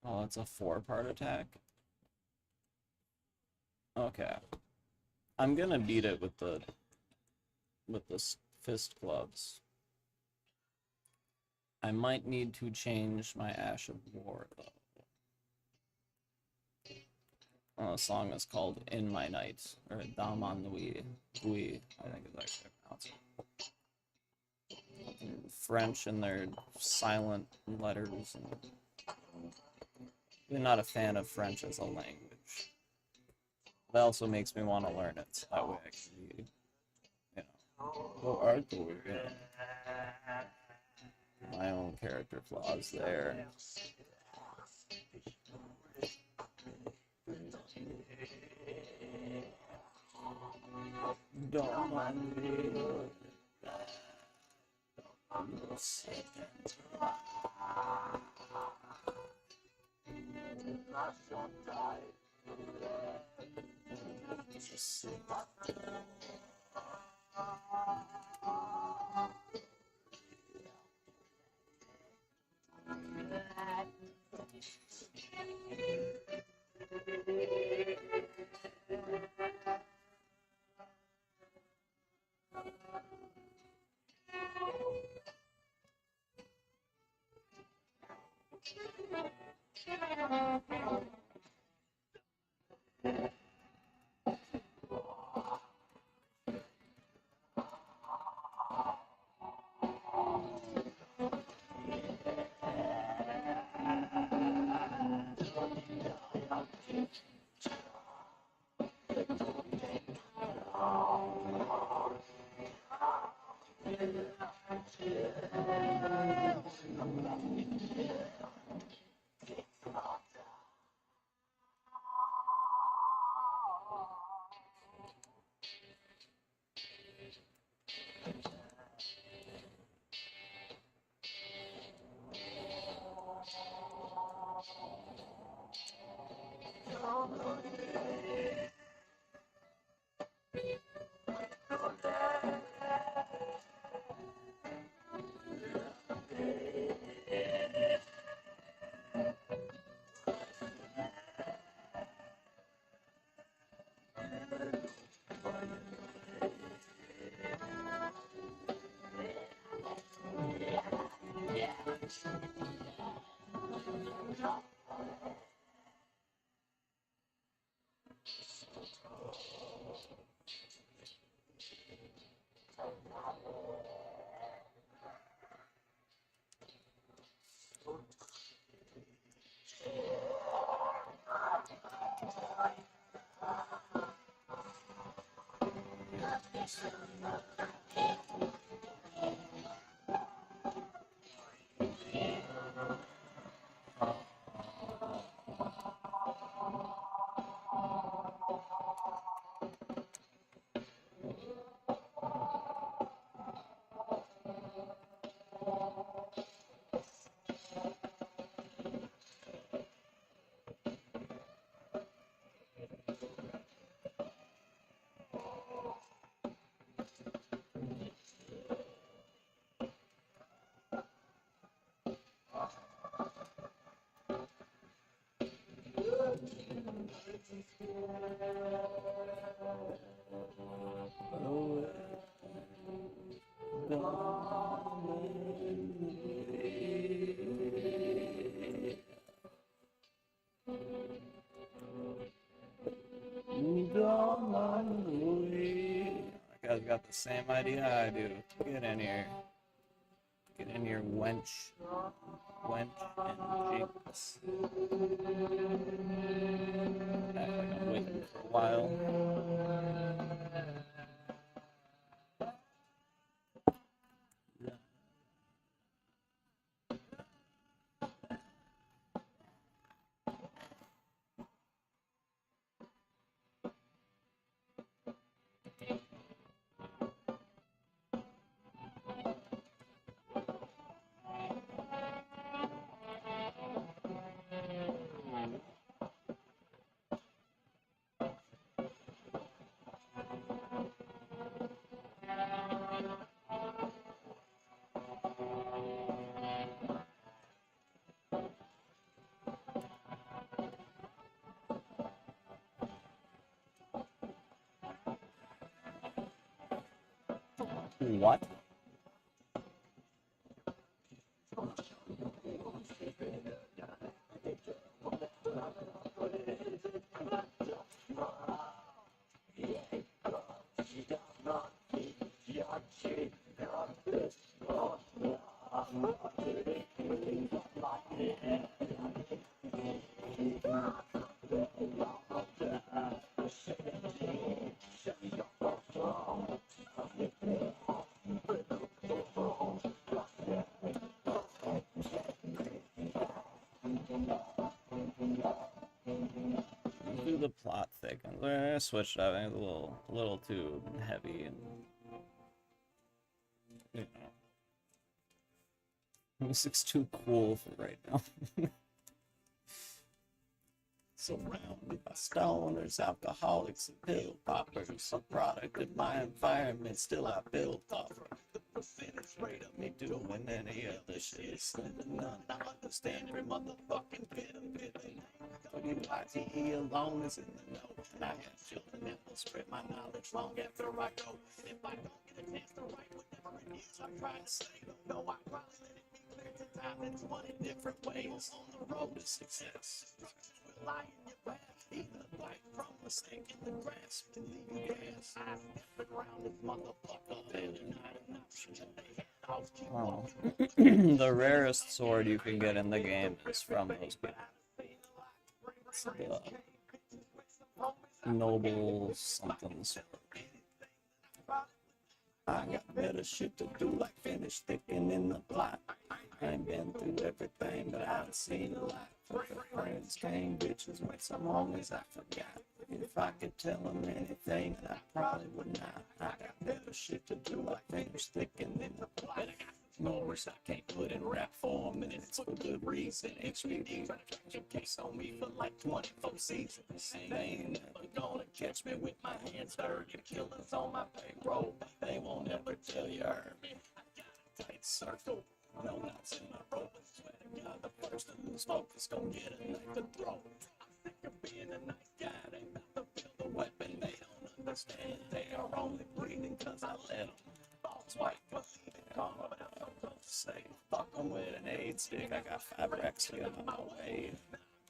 Oh, it's a 4-part attack? Okay. I'm gonna beat it with the fist clubs. I might need to change my Ash of War though. The song is called In My Night, or Daman Nui, I think is actually pronounced. In French and their silent letters. I'm not a fan of French as a language. That also makes me want to learn it. That way I can be, you know, Arthur, my own character flaws there. Don't mind me. That guy's got the same idea I do. Get in here. Get in here, wench. Wench and Jinx. Act like I'm waiting for a while. What? Do the plot thickens. We're gonna switch it up. It's a little too heavy and you know. Music's too cool for right now. Surrounded by stoners, alcoholics, and pill poppers, a product of my environment. Still I build off of the percentage rate of me doing any other shit. Slim to none. I understand every motherfucking bit of it. WITE alone is in the know, and I have children that will spread my knowledge long after I go. If I don't get a chance to write whatever it is I try to say, no, I probably let it be clear to time. It's one in different ways on the road to success. Lie in your path, either bite from mistake in the grass, to leave you gas. I step around this motherfucker, failure not an option. Oh. The rarest sword you can get in the game is from those guys. The noble something sword. I got better shit to do, like finish sticking in the plot. I ain't been through everything, but I've seen a lot. Friends came, bitches went, some homies I forgot. If I could tell them anything, I probably would not. I got better shit to do, like finish sticking in the plot. Noise I can't put in rap form, and it's for good reason. HBD case on me for like 24 seasons. They ain't never gonna catch me with my hands dirty. Killers on my payroll, they won't ever tell you heard me. I got a tight circle, no knots in my rope. I swear to God, the first to lose focus gon' get a knife to throw. I'm sick of being a nice guy, they about to build a weapon. They don't understand, they are only bleeding cause I let them. Balls white, but calm about say, fuck 'em with an aid stick. I got 5 racks to get on my way.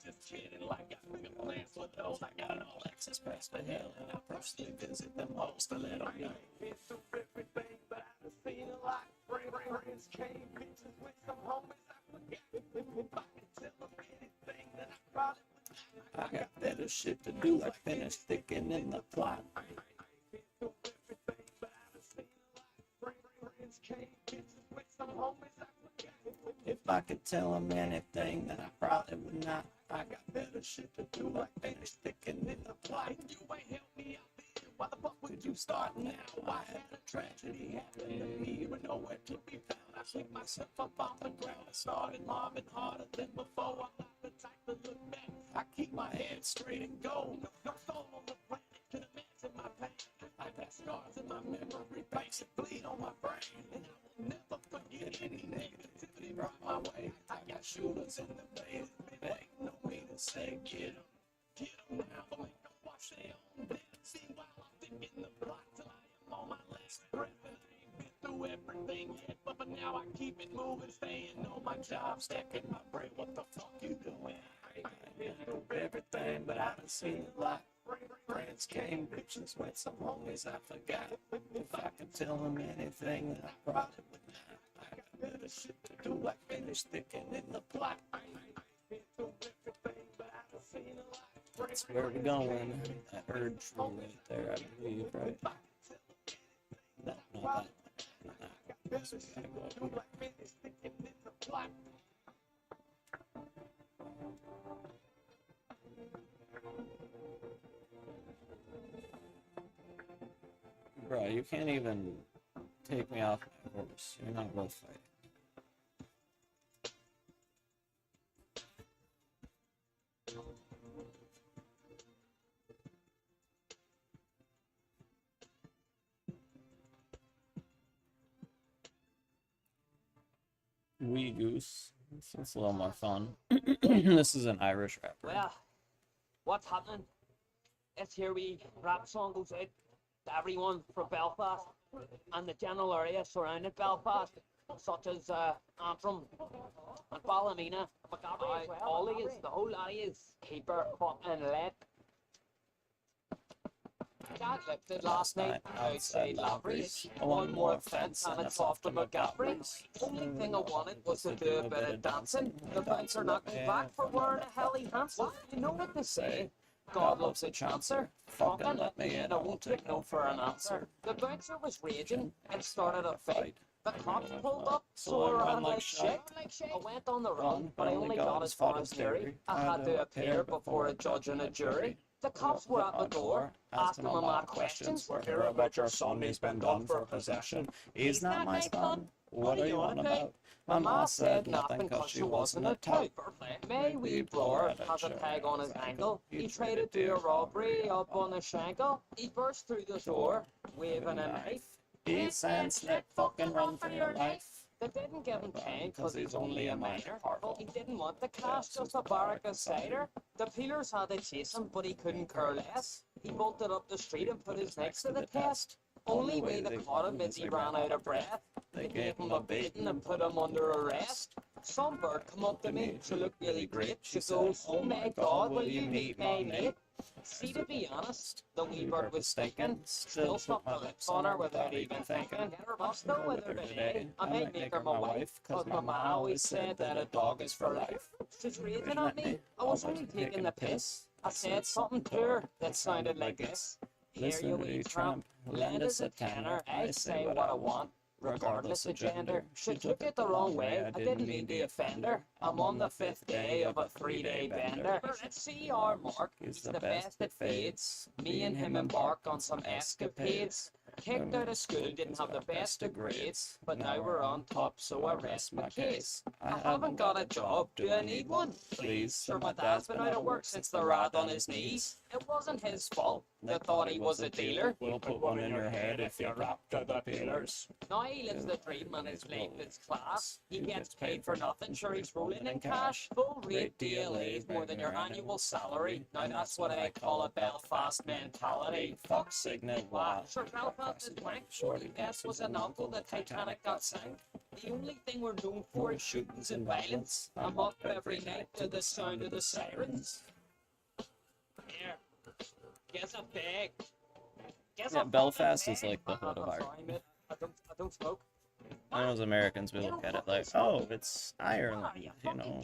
Just kidding, like I feel plans for those. I got all access past the hell, and I personally visit them hoes to let them know. Been through everything, but I've seen a lot. Friends came, bitches with some homies I forgot. If I could tell them anything, then I probably would. I got better shit to do, like finish sticking in the plot. Been through everything, but I've seen a lot. Friends came, bitches with some homies I forgot. If I could tell them anything, then I probably would not. I got better shit to do, like finish sticking in the plot. You ain't helped me out there. Why the fuck would you start now? I had a tragedy happen to me with nowhere to be found. I picked myself up off the ground and started mobbing harder than before. I'm not the type to look back. I keep my head straight and go. No soul on the planet can imagine my pain. I got scars in my memory banks that bleed on my brain. And I will never forget any negativity brought my way. I got shooters in the bay that be waiting on me to say, get 'em now, but make them watch their own death. See, while I'm thinking the plot till I am on my last breath, and I ain't been through everything yet, but now I keep it moving, staying on my job, stacking my bread. What the fuck you doing? I ain't been through everything, but I done seen a lot. Friends came, bitches went, some homies I forgot. If I could tell them anything, then I probably would not. I got better shit to do, like finish sticking in the plot. I ain't been through everything, but I done seen a lot. That's where we're going. That urge tree right there, I believe, right? No, not that one. So we gotta go up here. Bro, you can't even take me off my horse. You're not worth fighting. Wee Goose. It's a little more fun. This is an Irish rapper. Well, what's happening? It's here we rap song goes out to everyone from Belfast. and the general area surrounding Belfast, such as Antrim and Ballymena, McGarry as well. All he is, the whole lot he is. Keep her fucking lit. Dad lifted last night outside Lavery's. One more fence and it's off to McGaffrey's. Only thing I wanted was to do a bit of dancing. The bouncer knocked me back for wearing a Helly Hansen. You know what they say? God loves a chancer. Fucking let me in, I won't take no for an answer. The bouncer was raging and started a fight. The cops pulled up, so I ran like shit. I went on the run, but I only got as far as Derry. I had to appear before a judge and a jury. The cops were at the door, asking him a lot of questions. We're here about your son, he's been done for possession. He's not my son. What are you on about? My ma said nothing cause she wasn't a type. May wee Bloor has a tag on his ankle. He traded to a robbery up on the shangle. He burst through the door, waving a knife. He said, "Snip, fucking run for your life." They didn't give him cane cause he's only a minor. He didn't want the cash, just a barrack of cider. The peelers had to chase him, but he couldn't care less. He bolted up the street and put his necks to the test. Only way they caught him is he ran out of breath. They gave him a beating and put him under arrest. Some bird come up to me, she looked really great. She goes, "Oh my God, will you meet my mate?" See, to be honest, the wee bird was stinking. Still snuck my lips on her without even thinking. Get her up still with her today. I might make her my wife, cause my ma always said that a dog is for life. She's raging at me, I was only taking the piss. I said something to her that sounded like this. Here you wee tramp, lend us a tenner, I say what I want, regardless of gender. She took it the wrong way, I didn't mean to offend her. I'm on the 5th day of a 3-day bender. Let's see our Mark, he's the best that fades. Me and him embark on some escapades. Kicked out of school, didn't have the best of grades, but now we're on top, so I rest my case. I haven't got a job, do I need one? Please, sure, my dad's been out of work since the rat on his knees. It wasn't his fault, they thought he was a dealer. We'll put one in your head if you rap to the pillars. Now he lives the dream and his life is class. He gets paid for nothing, sure he's rolling in cash. Full rate DLA's more than your annual salary. Now that's what I call a Belfast mentality. Fuck Signet, why? Sure, Belfast is blank. Surely Bess was an uncle, the Titanic got sank. The only thing we're known for is shootings and violence. I'm up every night to the sound of the sirens. Here, guess a bag. Yeah, Belfast is like the hood of art. Sorry, mate. I don't smoke. I know as Americans, we look at it like, oh, it's Ireland, you know.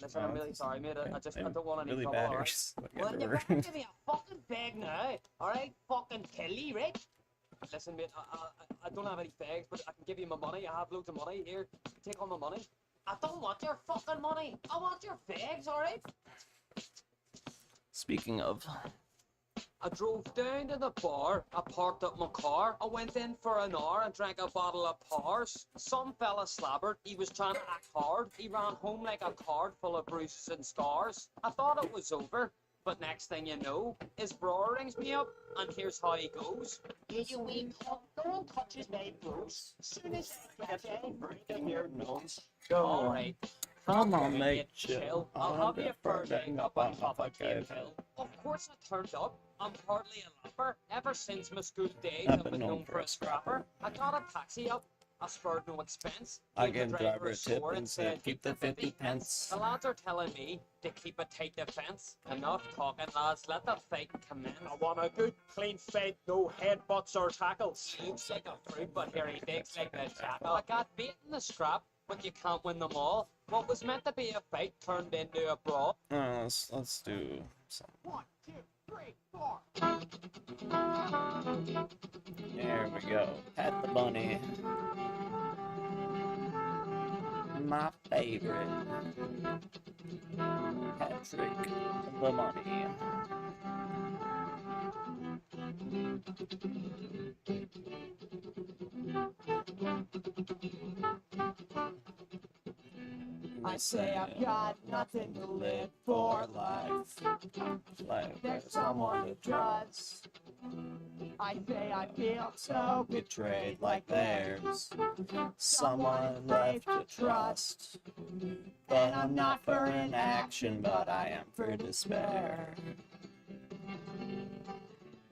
Listen, I'm really sorry, mate. I don't want any Really trouble, bad alright? ears. Well, then you Whatever. better give me a fucking bag now, alright? Fucking Kelly, right? Listen, mate, I don't have any bags, but I can give you my money. I have loads of money. Here, take all my money. I don't want your fucking money. I want your bags, alright? Speaking of, I drove down to the bar, I parked up my car, I went in for an hour and drank a bottle of Pars. Some fella slabbered, he was trying to act hard, he ran home like a card full of bruises and scars. I thought it was over, but next thing you know, his bra rings me up, and here's how he goes. Here you wee cunt, no one touches my bros. Soon as I get in, breaking your nose. Alright. come on, mate, Chill. I'll have you burning up on top of Cave Hill. Of course I turned up. I'm hardly a lapper. Ever since my school days, I've been known for a scrapper. I got a taxi up. I spared no expense. I Gave gave the driver a tip score and said, keep the 50 pence. The lads are telling me to keep a tight defence. Enough talking, lads. Let the fight commence. I want a good, clean fight, no headbutts or tackles. Looks like a fruit, but here he digs like a jackal. I got beat in the scrap, but you can't win them all. What was meant to be a fight turned into a brawl. Let's do some. 1, 2, 3, 4. There we go. Pat the bunny. My favorite. Patrick the bunny. I say I've got nothing to live for. Like There's someone who does. I say I feel so betrayed, like there's someone left to trust. But I'm not for inaction, but I am for despair.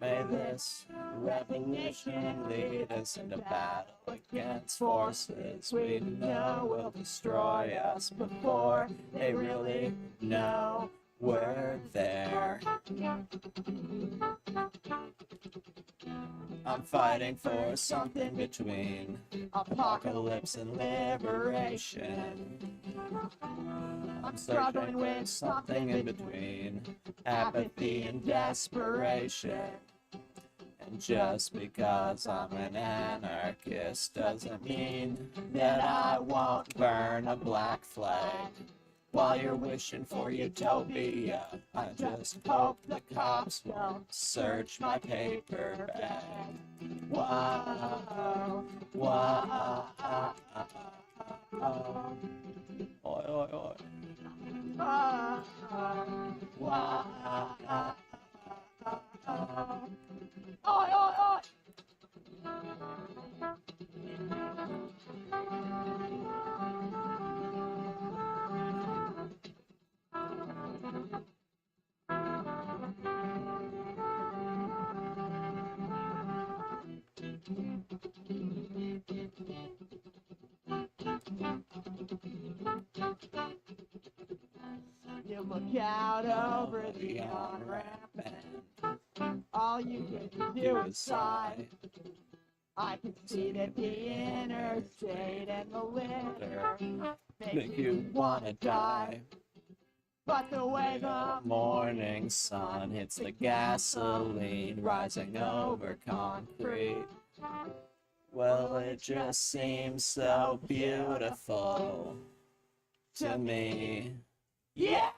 May this revolution lead us into battle against forces we know will destroy us before they really know we're there. I'm fighting for something between apocalypse and liberation. I'm struggling with something in between apathy and desperation. And just because I'm an anarchist doesn't mean that I won't burn a black flag. While you're wishing for utopia, I just hope the cops won't search my paper bag. Wow, wow, oi, oi, oi. Wow, oi, oi, oi. You look out over the on-ramp and all you can do is sigh. I can see that the interstate and the litter make you wanna die. But the way the morning sun hits the gasoline rising over concrete, well, it just seems so beautiful to me. Yeah!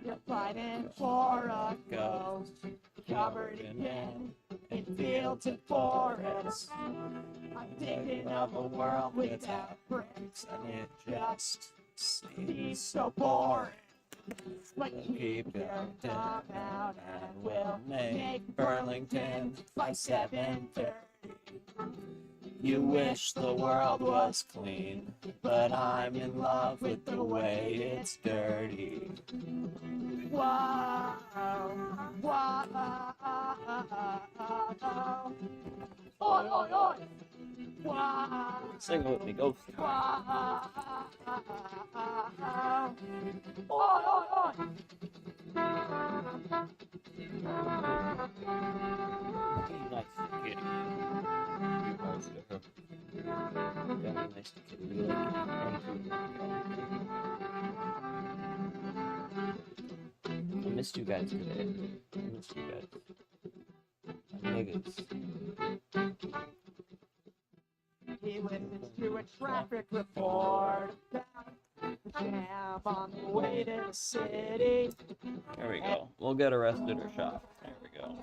You're fighting for a ghost, covered in fields and forests. I'm thinking of a world without bricks, and it just seems so boring. But keep your thumb out and we'll make Burlington by 7:30. You wish the world was clean, but I'm in love with the way it's dirty. Wow, wow, oi, oi, oi. Wow. Sing it with me, go. Wow. Oi, oi, oi. Nice kitty. You guys are very nice kitty. We like it. I missed you guys today. I missed you guys. Niggas. He listens to a traffic report about the jam on the way to the city. There we go. We'll get arrested or shot. There we go.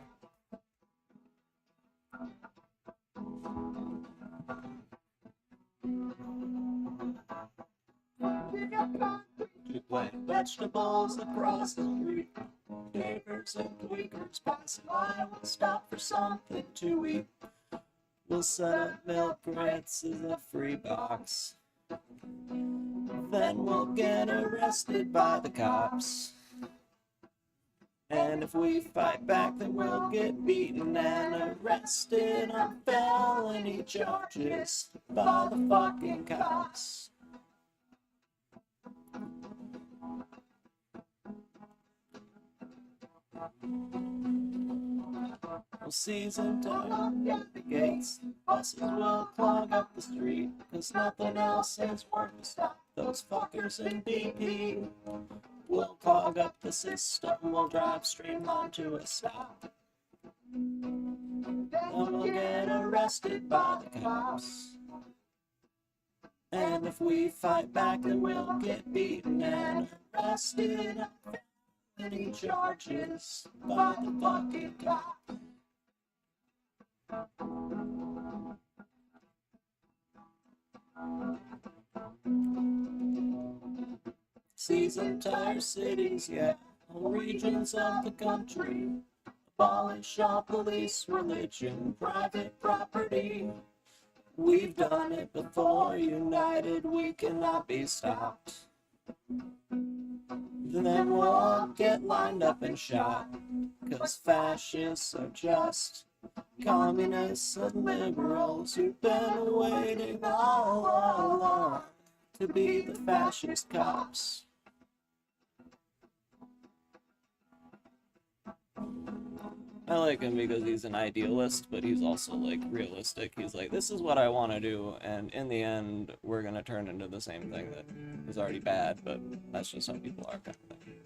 To plant vegetables across the street. Neighbors and tweakers passing by will stop for something to eat. We'll set up milk crates as a free box. Then we'll get arrested by the cops. And if we fight back, then we'll get beaten and arrested on felony charges by the fucking cops. We'll seize and turn at the gates. Buses will clog up the street, 'cause nothing else is worth to stop those fuckers in BP. We'll clog up the system, we'll drive streamline to a stop. Then we'll get arrested by the cops. And if we fight back, then we'll get beaten and arrested on felony charges by the fucking cops. Seize entire cities, yeah, all regions of the country. Abolish all police, religion, private property. We've done it before, united we cannot be stopped. Then we'll all get lined up and shot, 'cause fascists are just communists and liberals who've been waiting all along to be the fascist cops. I like him because he's an idealist, but he's also, like, realistic. He's like, this is what I want to do, and in the end, we're going to turn into the same thing that is already bad, but that's just how people are, kind of thing.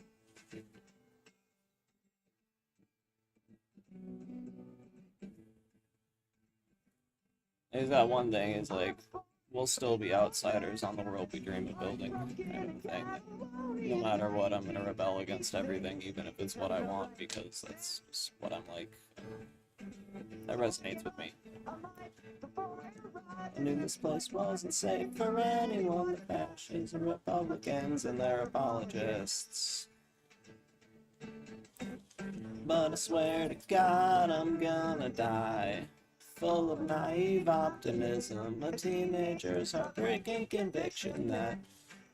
He's got one thing, he's like, we'll still be outsiders on the world we dream of building, kind of thing. No matter what, I'm gonna rebel against everything, even if it's what I want, because that's just what I'm like. That resonates with me. I knew this place wasn't safe for anyone, the fascists and Republicans and their apologists. But I swear to God I'm gonna die, full of naive optimism, a teenager's heartbreaking conviction that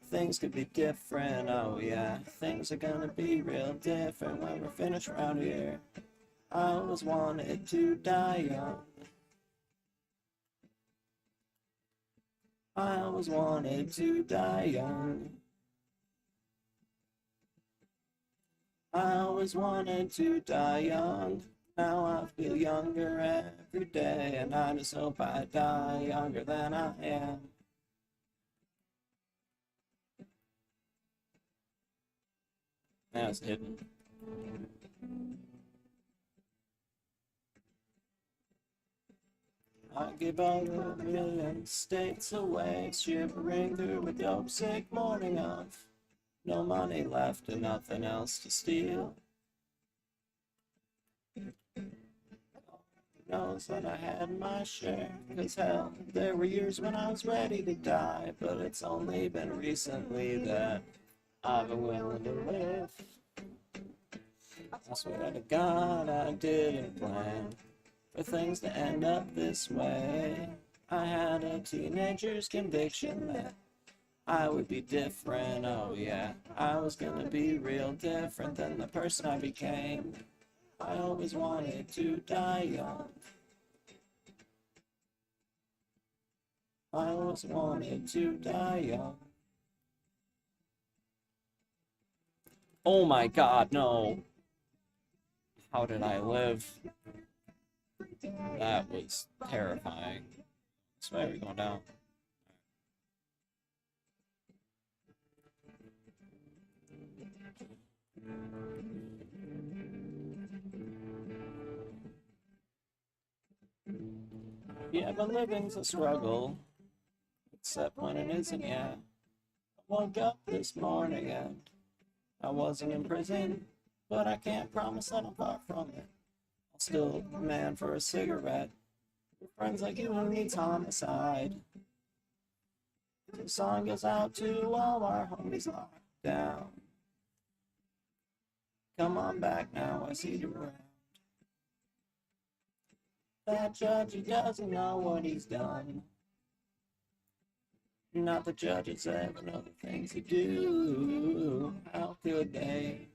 things could be different. Oh yeah, things are gonna be real different when we're finished around here. I always wanted to die young. I always wanted to die young. I always wanted to die young. Now I feel younger every day, and I just hope I die younger than I am. Now it's hidden. I give all the million states away, shivering through a dope sick morning of no money left and nothing else to steal. Knows that I had my share, 'cause hell, there were years when I was ready to die, but it's only been recently that I've been willing to live. I swear to God I didn't plan for things to end up this way. I had a teenager's conviction that I would be different, oh yeah. I was gonna be real different than the person I became. I always wanted to die young. I always wanted to die young. Oh my God, no. How did I live? That was terrifying. This way we're going down. Yeah, but living's a struggle. Except when it isn't, yeah. I woke up this morning and I wasn't in prison, but I can't promise that I'm far from it. I'll still man for a cigarette. With friends like you who needs homicide. The song goes out to all our homies locked down. Come on back now, I see you around. That judge, he doesn't know what he's done. Not the judges ever know the things he do. How could they?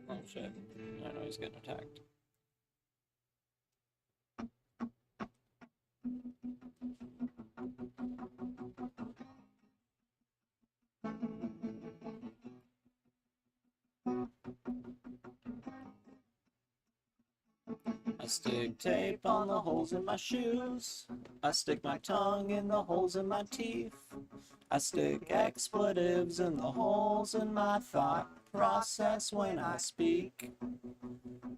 Oh shit. I know he's getting attacked. I stick tape on the holes in my shoes. I stick my tongue in the holes in my teeth. I stick expletives in the holes in my thought process when I speak.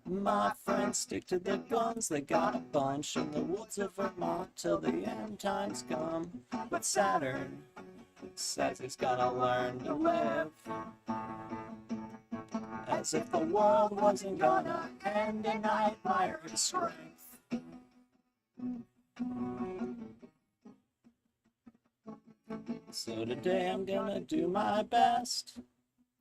My friends stick to their guns, they got a bunch in the woods of Vermont till the end times come. But Saturn says he's gonna learn to live. As if the world wasn't gonna end and I admire his strength. So today I'm gonna do my best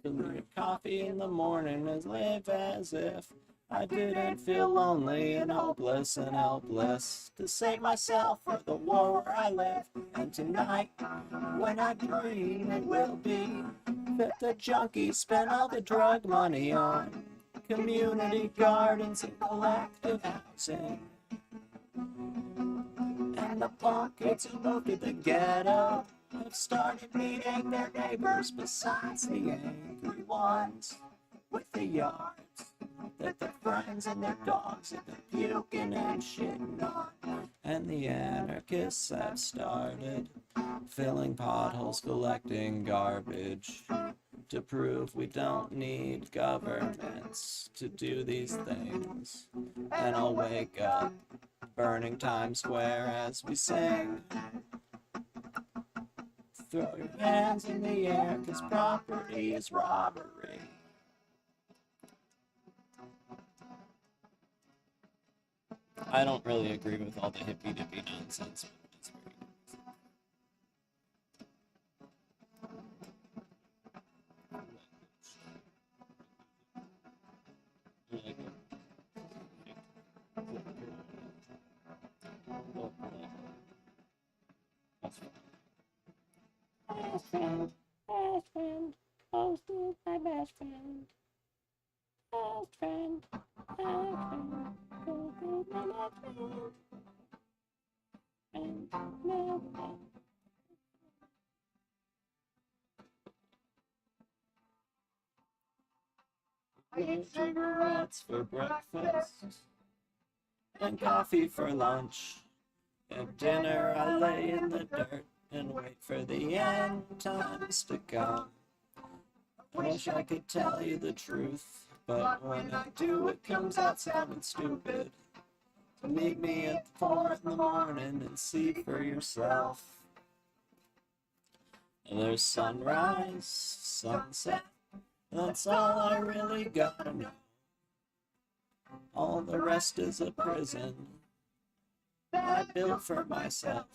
to drink coffee in the morning and live as if I didn't feel lonely and hopeless and helpless, to save myself for the war where I live. And tonight, when I dream, it will be that the junkies spend all the drug money on community gardens and collective housing. And the pockets who moved to the ghetto have started meeting their neighbors besides the angry ones with the yards that their friends and their dogs have been puking and shitting on. And the anarchists have started filling potholes, collecting garbage to prove we don't need governments to do these things. And I'll wake up burning Times Square as we sing. Throw your hands in the air, 'cause property is robbery. I don't really agree with all the hippy-dippy nonsense, but it's very Best friend, oh, still my best friend. Best friend, go be my best friend. And no, I eat cigarettes for breakfast and coffee for lunch. At dinner I lay in the dirt and wait for the end times to come. I wish I could tell you the truth, but when I do it comes out sounding stupid. So meet me at 4 in the morning and see for yourself. And there's sunrise, sunset, that's all I really gotta know. All the rest is a prison I built for myself.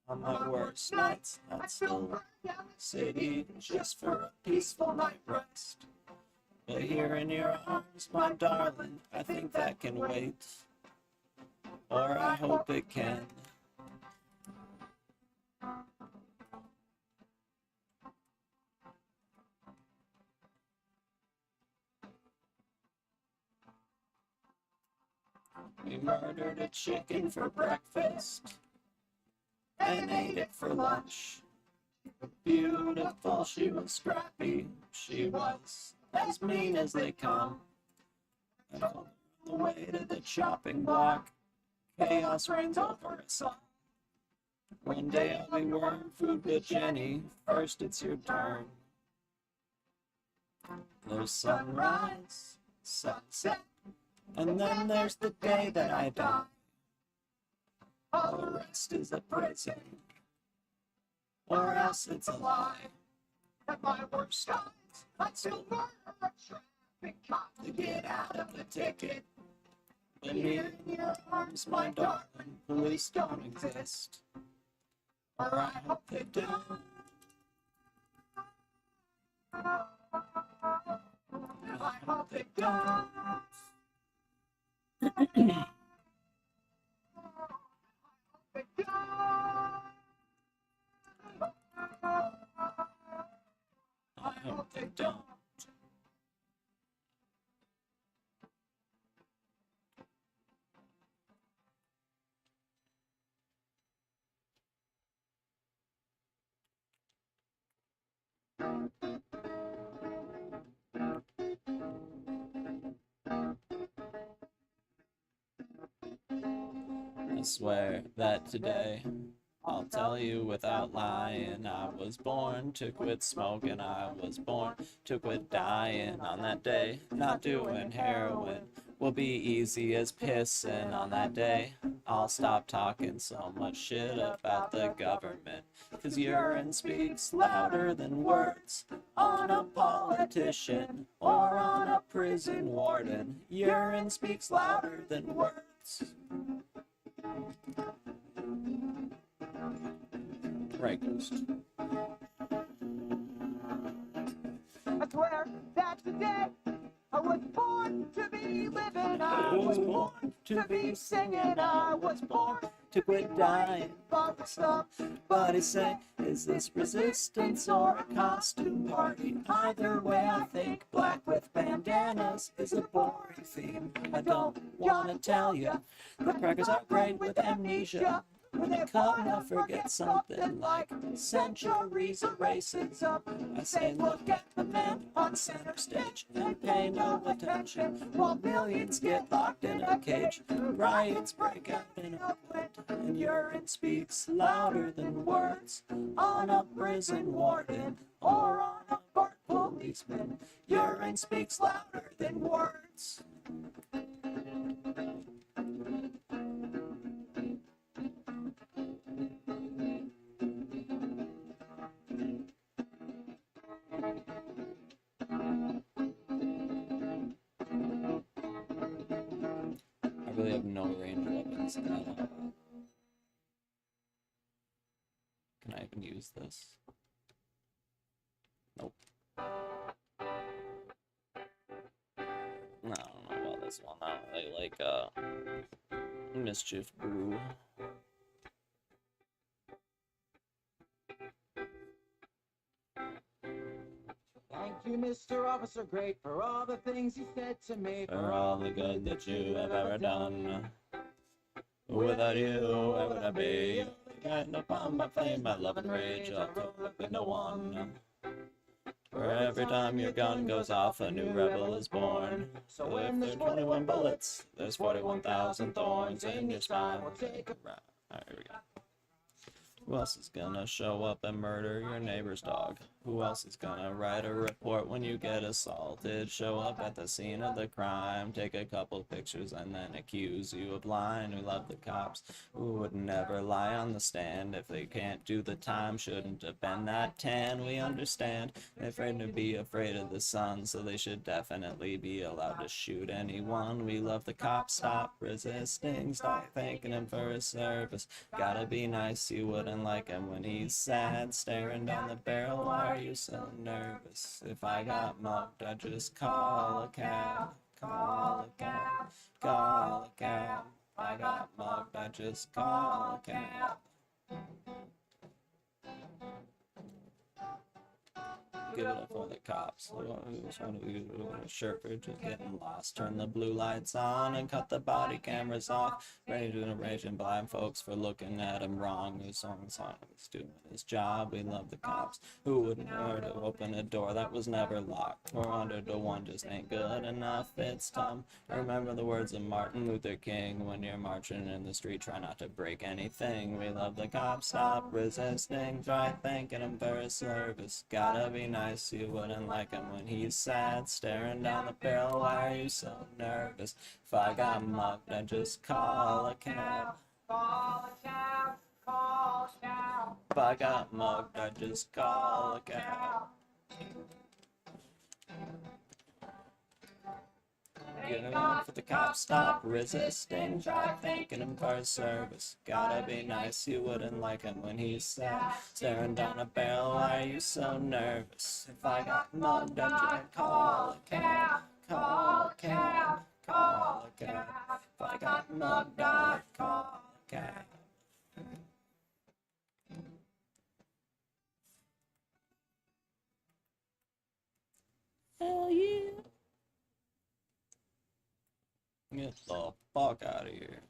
On my worst nights, I'd still run down the city just for a peaceful night rest. But here in your arms, my darling, I think that can wait. Or I hope it can. We murdered a chicken for breakfast and ate it for lunch. Beautiful, she was scrappy, she was as mean as they come. And on the way to the chopping block, chaos reigns over us all. One day I'll be worm food, but Jenny, first it's your turn. There's sunrise, sunset, and then there's the day that I die. All the rest is a prison, or else it's a lie. At my worst times, I'd still murder a traffic cop to get out of the ticket. But here in your arms, my darling, police don't exist. Or I hope they do. I hope they don't. I hope they don't. I swear that today I'll tell you without lying, I was born to quit smoking, I was born to quit dying. On that day, not doing heroin will be easy as pissing. On that day, I'll stop talking so much shit about the government, 'cause urine speaks louder than words on a politician or on a prison warden. Urine speaks louder than words. Right, Ghost. I swear that today I was born to be living. I was born to be singing. I was born to quit dying. Somebody say, is this resistance or a costume party? Either way, I think black with bandanas is a boring theme. I don't wanna tell ya, the crackers are great with amnesia. When they come, I forget something like centuries of races up. I say, look at the man on center stage and pay no attention while millions get locked in a cage. Riots break out in Oakland and urine speaks louder than words on a prison warden or on a court policeman. Urine speaks louder than words. I really have no range weapons. Can I even use this? Nope. I don't know about this one. I really like Mischief Brew. Thank you, Mr. Officer Great, for all the things you said to me. For all the good that you have ever done. Without you, where would I be? Guiding upon my flame, my love and rage, I'll look into one. For every time your gun goes off, a new rebel is born. So if there's 21 bullets, there's 41,000 thorns in your spine. We'll take a ride. Alright, here we go. Who else is gonna show up and murder your neighbor's dog? Who else is gonna write a report when you get assaulted? Show up at the scene of the crime, take a couple pictures and then accuse you of lying. We love the cops who would never lie on the stand. If they can't do the time, shouldn't have been that tan. We understand they're afraid to be afraid of the sun, so they should definitely be allowed to shoot anyone. We love the cops, stop resisting, stop thanking him for his service. Gotta be nice, you wouldn't like him when he's sad, staring down the barrel. Why are you so nervous? If I got mugged, I'd just call a cab, call a cab, call a cab. If I got mugged, I'd just call a cab. Give it up for the cops. Who's one of you with a shirt for just getting lost? Turn the blue lights on and cut the body cameras off. Raging and raging blind folks for looking at him wrong. Who's on he's doing his job. We love the cops who wouldn't dare to open a door that was never locked. 400 to 1 just ain't good enough. It's time. Remember the words of Martin Luther King when you're marching in the street. Try not to break anything. We love the cops. Stop resisting. Try thanking him for his service. Gotta be nice, you wouldn't like him when he's sad, staring down the barrel. Why are you so nervous? If I got mugged, I'd just call a cab. Call a cab, call a cab. If I got mugged, I'd just call a cab. Get it on for the cops, stop resisting. Try thanking him for his service. Gotta be nice, you wouldn't like him when he's sad, staring down a barrel. Why are you so nervous? If I got mugged, I'd just call a cab, call a cab, call a cab. If I got mugged, I'd call a cab. Hell yeah. Get the fuck out of here.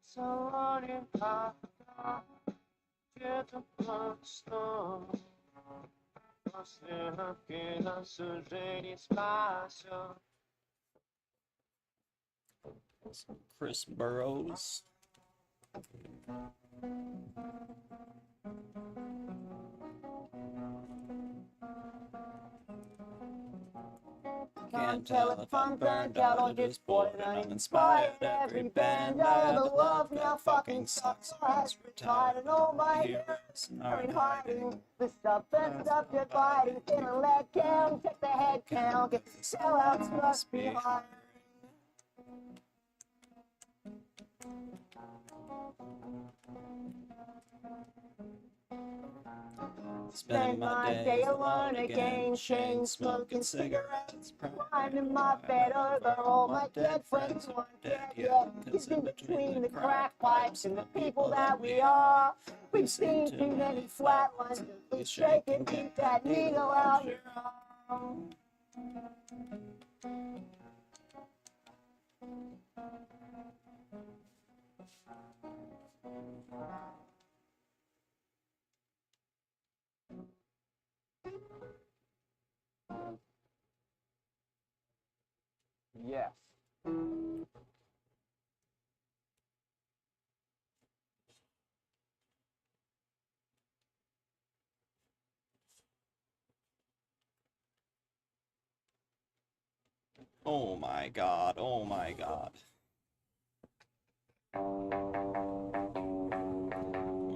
So on your path, где-то просто после руки нас уже не спасет. Chris Burrows. until if I'm burnt out, I'll just boil and uninspired. Every band I ever loved now fucking sucks or has retired, and all my heroes are in hiding. The stuff and stuff dividing, feeling let down, check the head count, get the sellouts must be hiring. Spend my day alone again, chain smoking cigarettes, grinding my bed over all my dead friends who aren't dead yet. 'Cause in between the crack pipes and the people that we are, we've seen too many flatlines to be shaking, keep that needle out your arm. Yes. Oh my god, oh my god. One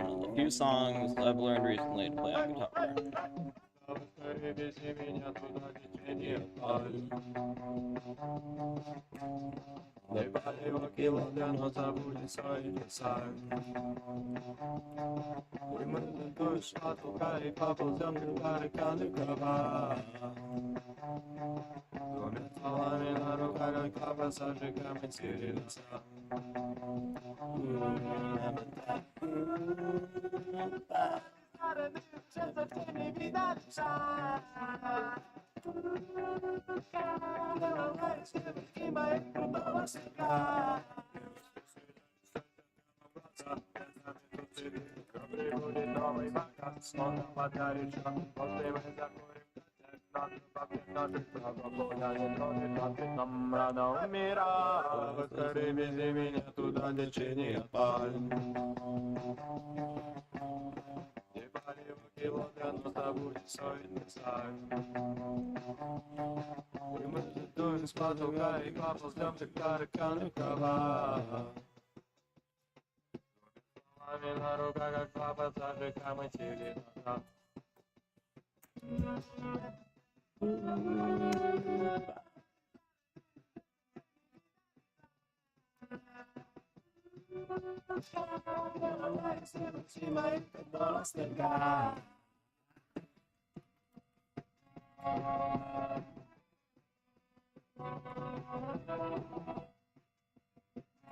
of the few songs I've learned recently to play on guitar.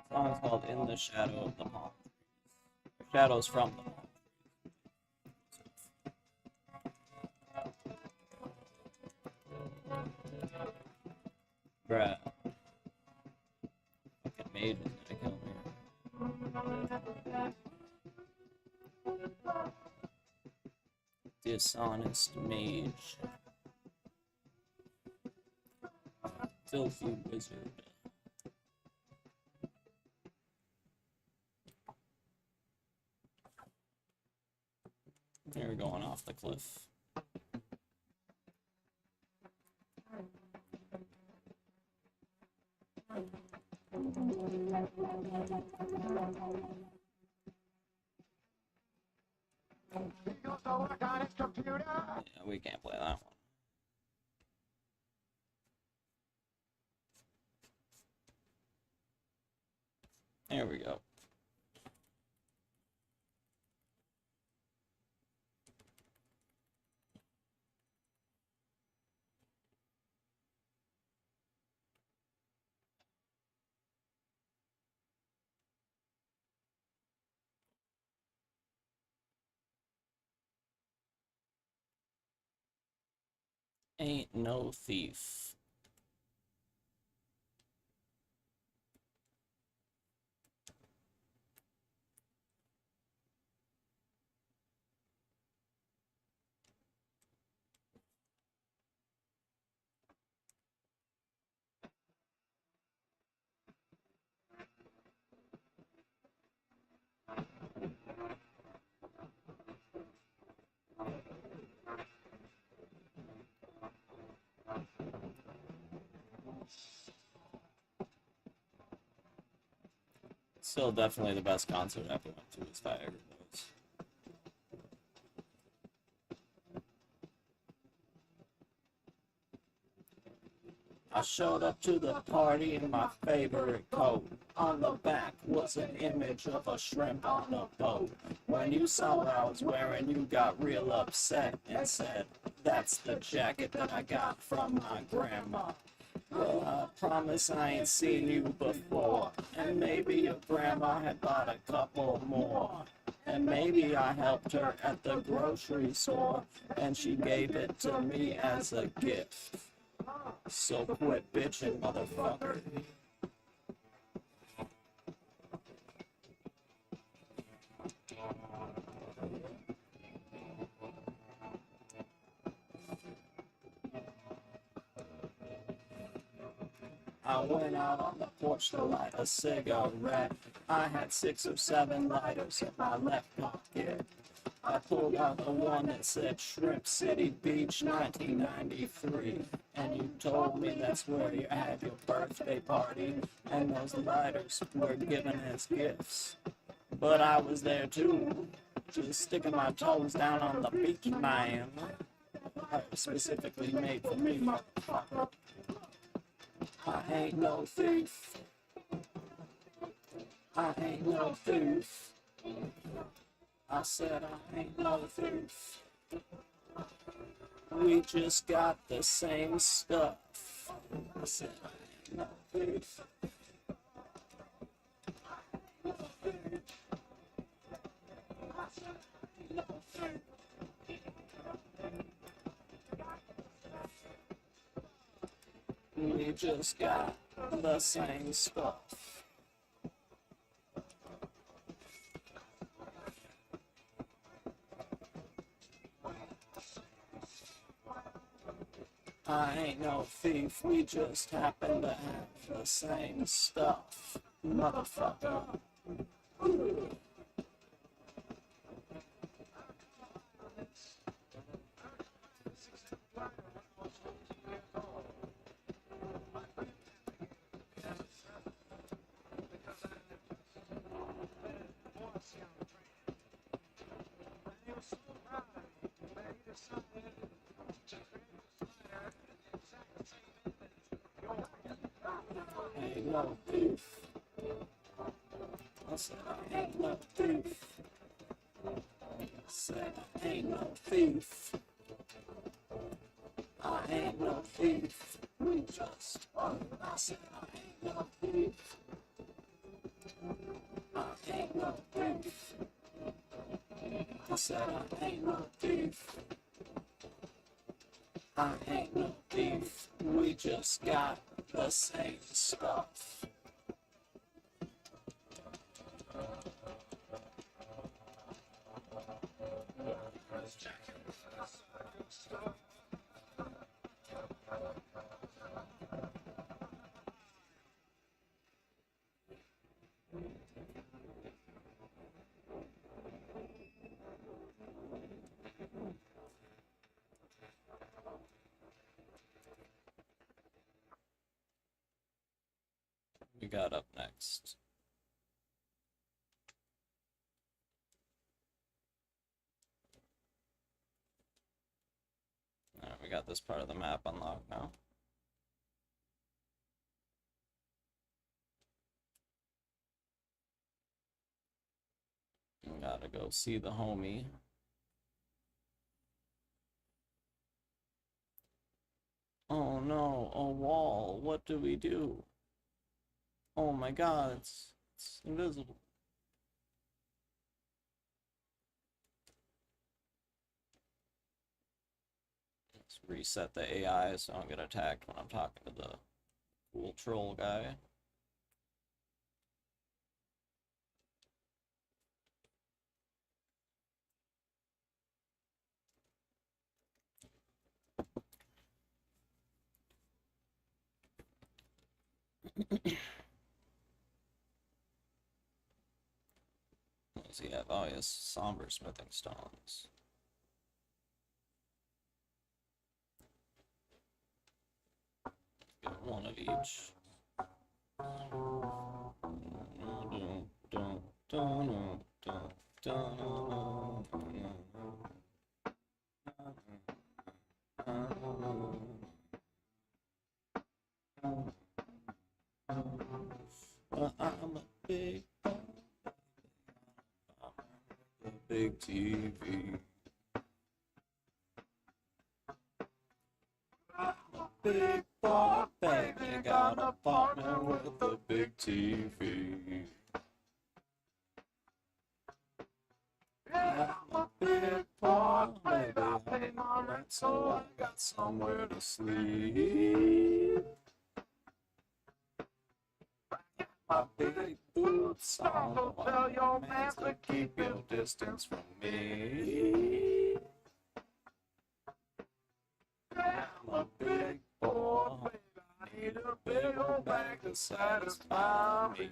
The song is called In the Shadow of the Palm Trees. Shadows from the Palm Trees. Bruh. Fucking mage is gonna kill me. Dishonest mage. Filthy wizard. You're going off the cliff. Yeah, we can't play that one. There we go. Ain't no thief. Still definitely the best concert I ever went to was Viagra Boys. I showed up to the party in my favorite coat. On the back was an image of a shrimp on a boat. When you saw what I was wearing, you got real upset and said, "That's the jacket that I got from my grandma." Well, I promise I ain't seen you before. And maybe your grandma had bought a couple more. And maybe I helped her at the grocery store, and she gave it to me as a gift. So quit bitching, motherfucker. I went out on the porch to light a cigarette. I had 6 or 7 lighters in my left pocket. I pulled out the one that said Shrimp City Beach 1993. And you told me that's where you had your birthday party, and those lighters were given as gifts. But I was there too, just sticking my toes down on the beach, man. Specifically made for me, motherfucker. I ain't no thief. I ain't no thief. I said I ain't no thief. We just got the same stuff. I said I ain't no thief. We just got the same stuff. I ain't no thief, we just happen to have the same stuff, motherfucker. Ain't no thief. I said I ain't no thief. I said I ain't no thief. I ain't no thief. We just. I said I ain't no thief. I ain't no thief. I said I ain't no thief. I ain't no thief. We just got the same stuff. We got up next. Alright, we got this part of the map unlocked now. We gotta go see the homie. Oh no, a wall. What do we do? Oh my god, it's invisible. Let's reset the AI so I don't get attacked when I'm talking to the cool troll guy. What does he have? Oh, he has somber smithing stones. Get one of each. dun, dun, dun, dun, well, I'm a big TV. Big boy, baby, got an apartment with a big TV. I'm a big boy, baby, I pay my rent, so I got somewhere to sleep. My big boots on, don't tell your man to keep your distance from me. I'm a big boy, baby, I need a big old bag to satisfy me.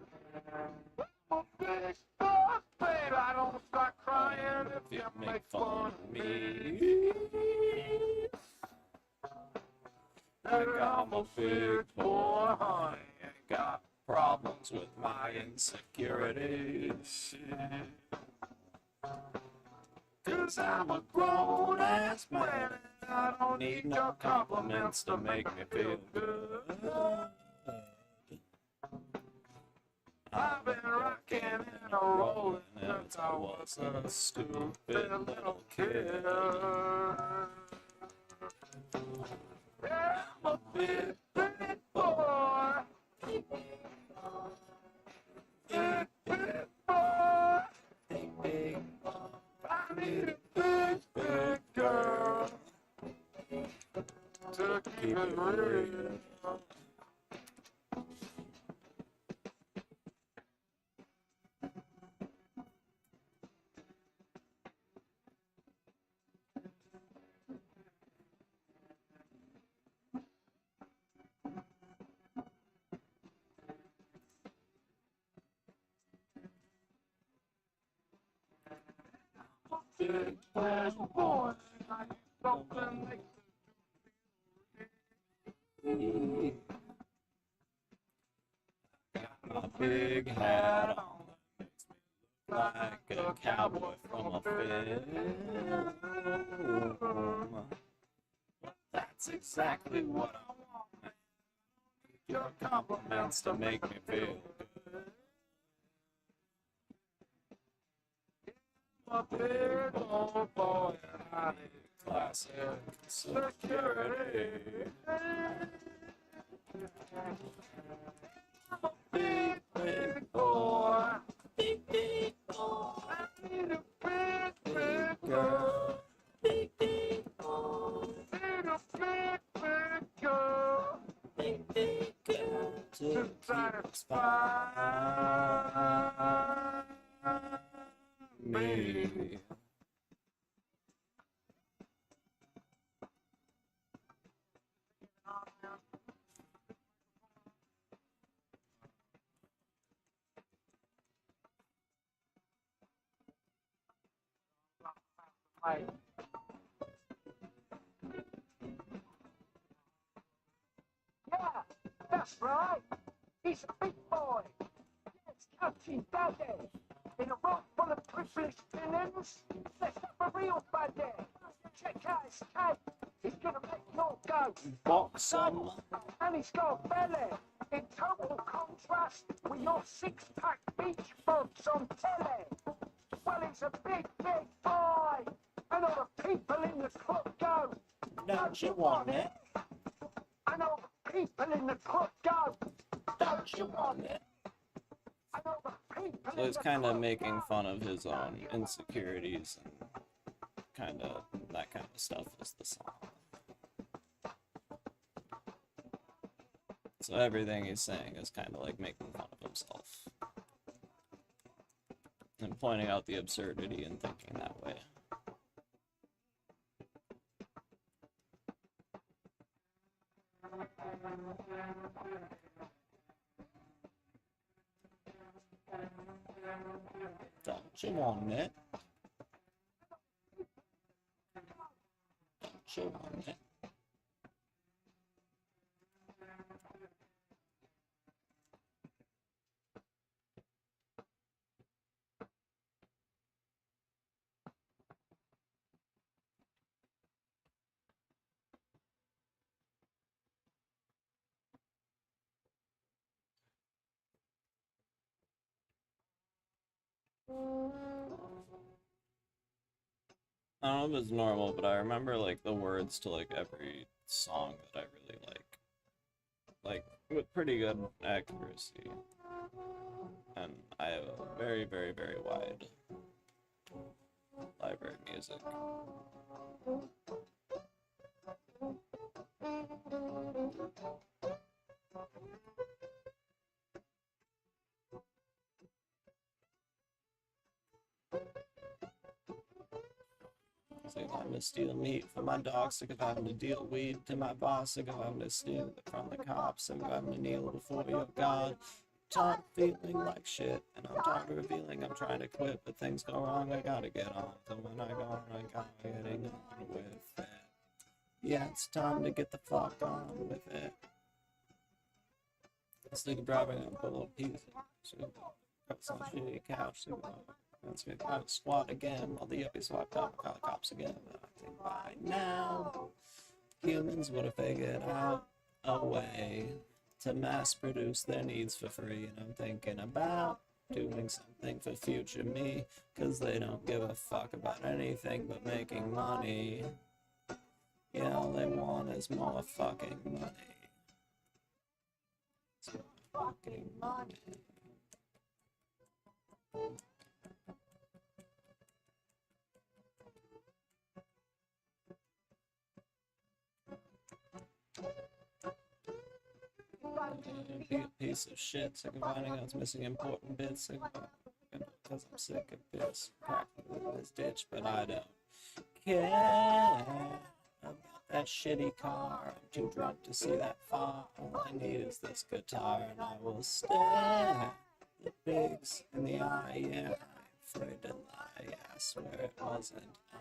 I'm a big boy, baby, I don't start crying if you make fun of me. I'm a big boy, honey, ain't got problems with my insecurities. 'Cause I'm a grown-ass man, and I don't need no compliments to make me feel good. I've been rocking and rolling since I was a stupid little kid. Yeah, I'm a big, big boy. Big, big boy. Big boy. I need a big, big girl to keep it real. Big bad boy, I need something that got my big hat on that makes me look like a cowboy from a film. That's exactly what I want, man. Your compliments to make me feel good. I'm a big old boy and I need classic security. I'm a big, big boy. Big, big boy. I need a big, big girl. Big, big boy. Need a big, big girl. Big, big girl to satisfy me. Like, yeah, that's right. He's a big boy. Yes, Captain Daddy. In a room full of privileged villains, let's have a real buddy. Check out his cape. He's gonna make your go. box 'em. And he's got a belly. In total contrast with your six-pack beach boobs on telly. Well, he's a big, big boy. And all the people in the club go, Don't you want it? and all the people in the club go, Don't you want it? and all the people So in he's the kind of club making go. fun of his own insecurities and kind of that kind of stuff is the song. So everything he's saying is kind of like making fun of himself and pointing out the absurdity in thinking that way. Don't you want it? Don't you want it? I don't know if it's normal, but I remember like the words to like every song that I really like with pretty good accuracy. And I have a very, very, very wide library of music. Sick of having to steal meat from my dog, sick of having to deal weed to my boss, sick of having to steal it from the cops, sick of having to kneel before your God. Tired of feeling like shit, and I'm tired of revealing I'm trying to quit, but things go wrong, I gotta get on. So when I go on, I gotta getting on with it. Yeah, it's time to get the fuck on with it. Sick of driving a full of pieces. Some shitty couch, sick of let's get out of squat again while the yuppies swapped out call the cops again. But I think by now humans would have figured out a way to mass produce their needs for free. And I'm thinking about doing something for future me, cause they don't give a fuck about anything but making money. Yeah, all they want is more fucking money. It's more fucking money. Be a piece of shit, sick of finding out it's missing important bits, sick of because I'm sick of this practically this ditch, but I don't care about that shitty car. I'm too drunk to see that far. All I need is this guitar, and I will stare the pigs in the eye. Yeah, I'm afraid to lie. I swear it wasn't I.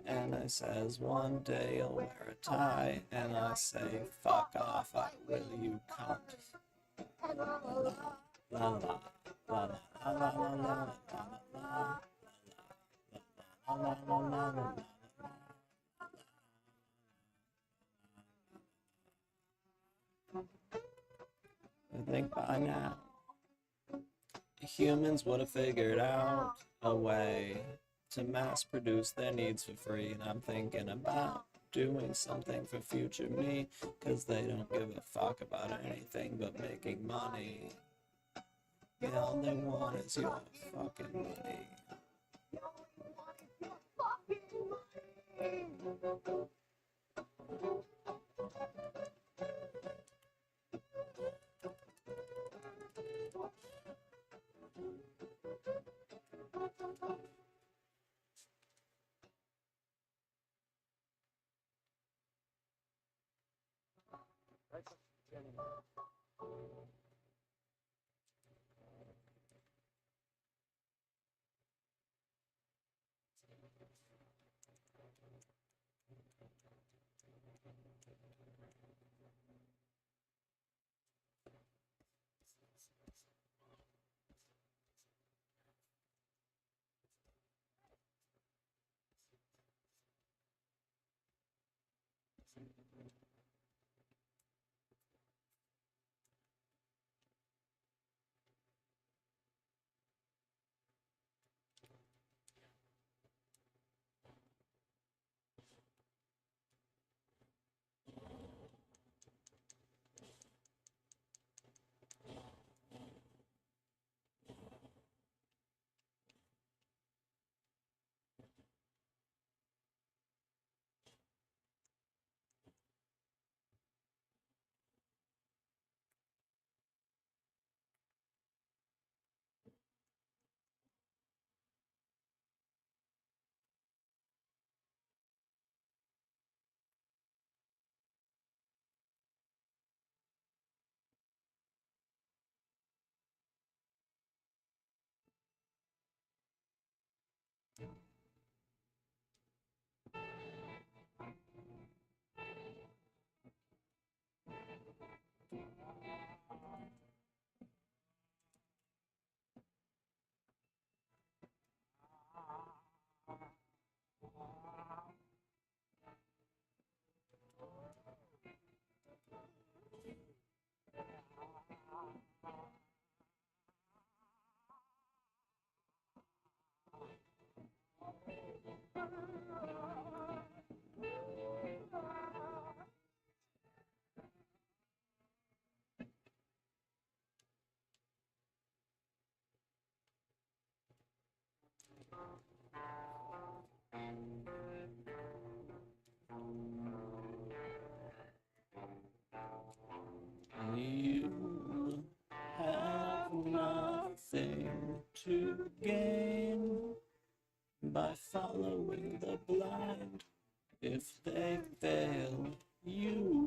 And I says, one day you'll wear a tie. And I say, fuck off, I will, you cunt. La la la la la la la la la la la la la. I think by now humans would have figured out a way to mass produce their needs for free, and I'm thinking about doing something for future me, cause they don't give a fuck about anything but making money. Yeah, all they want is your fucking money.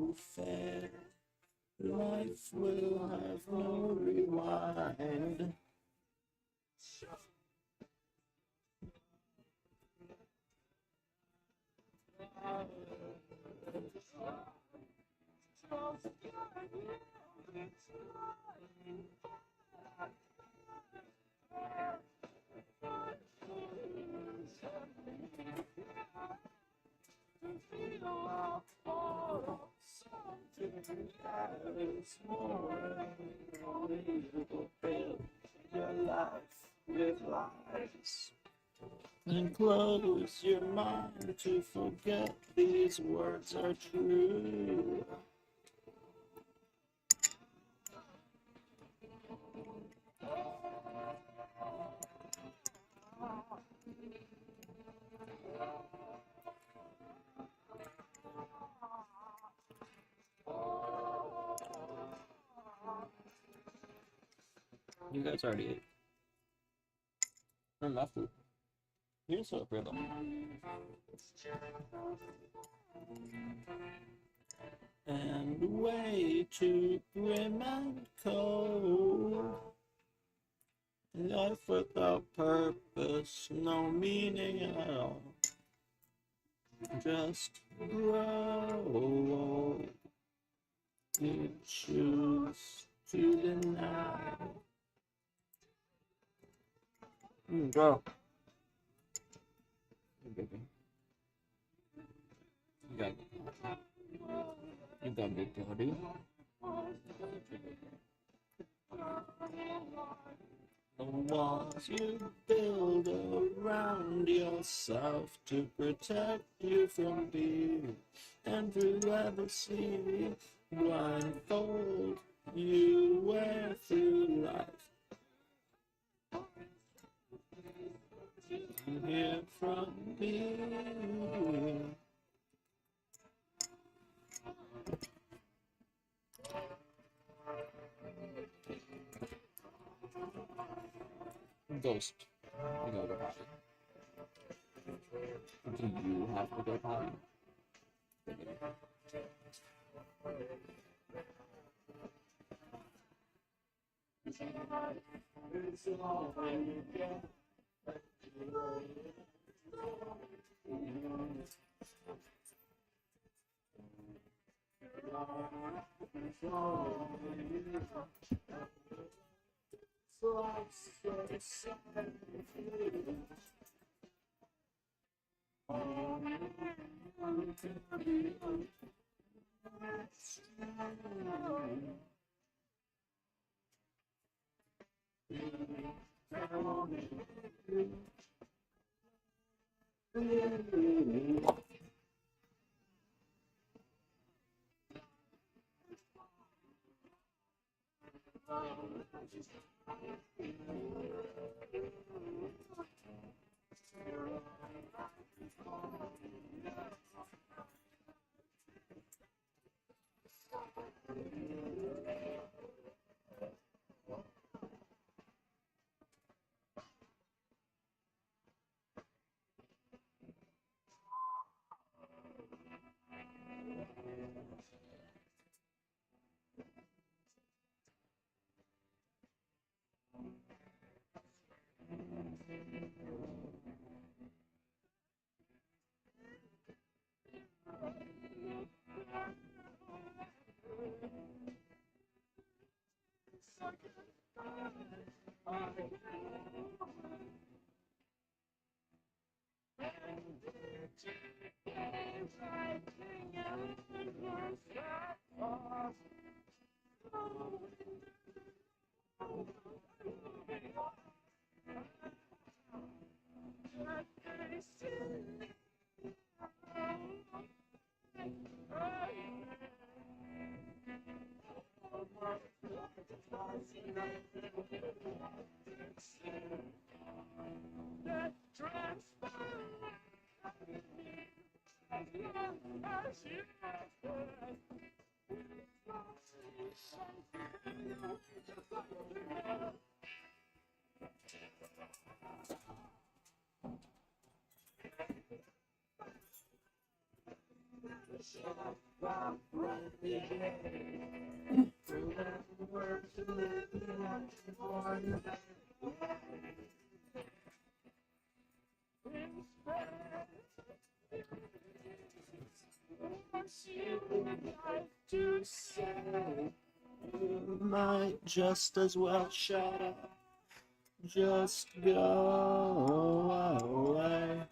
to fail. Life will have no rewind. Build your life with lies. And close your mind to forget these words are true. You guys already ate. Or not food. Here's a rhythm. And way too grim and cold. Life without purpose, no meaning at all. Just grow. You choose to deny. Go. Hey, baby. You got big body. The walls you build around yourself to protect you from being and whoever see blindfold you wear through life. Hear from me. Ghost, you gotta go potty. Do you have to go potty? To say you might just as well shut up, just go away.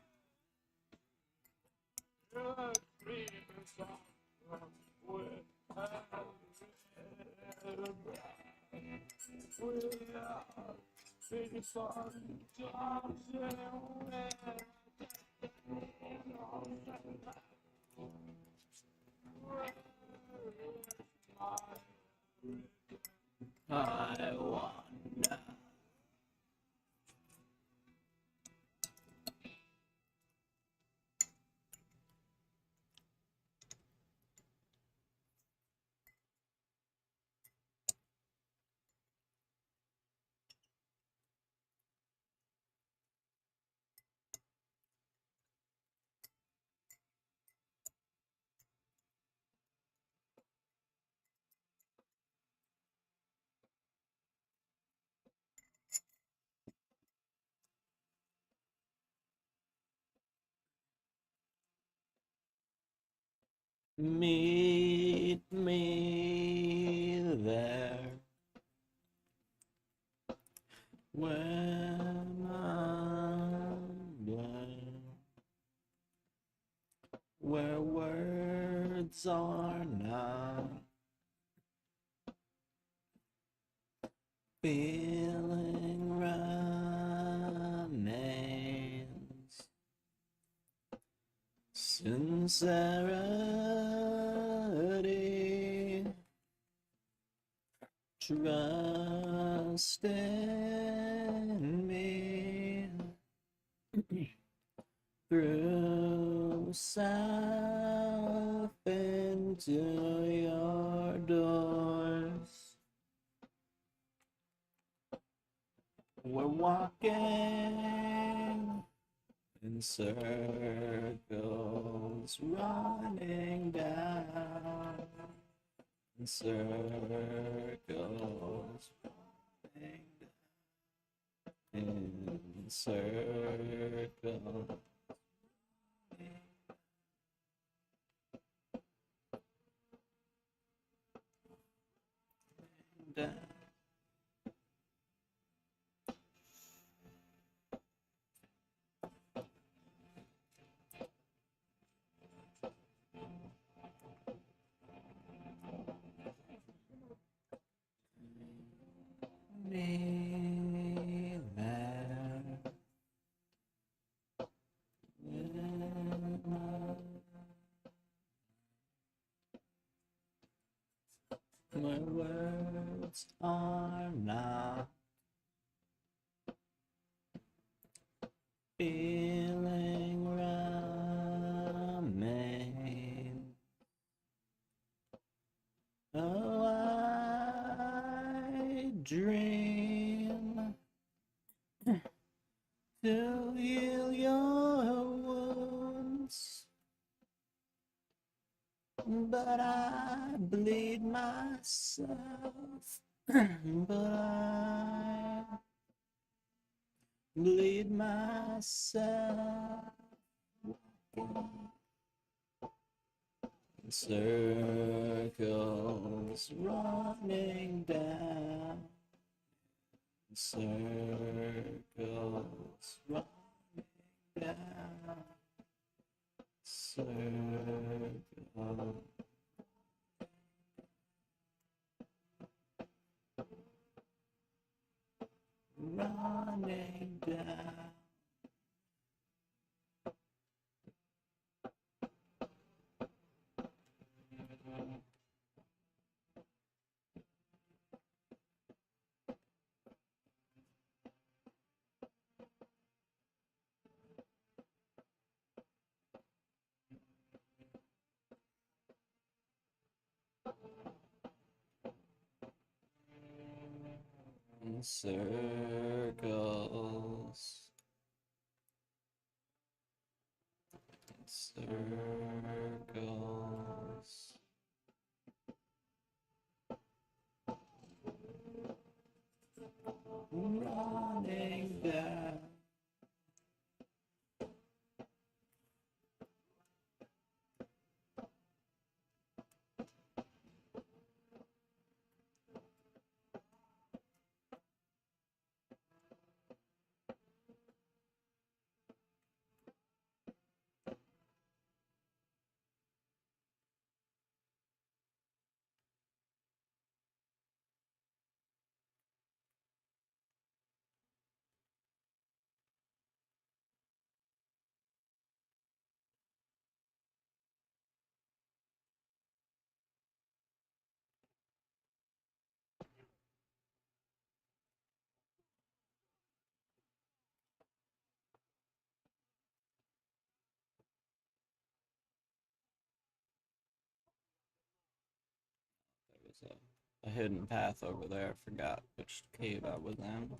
I wonder. Meet me there when I'm blind, where words are not feeling remains. Sincerity, trust in me through self into your doors. We're walking in circles, running down in circles, running in circles. Down. Me there my words are not feeling remain. Oh, I dream to heal your wounds, but I bleed myself. But I bleed myself. Circles running down, circles running down, circles. Running down. In circles. Circles. running down. There was a hidden path over there. I forgot which cave I was in.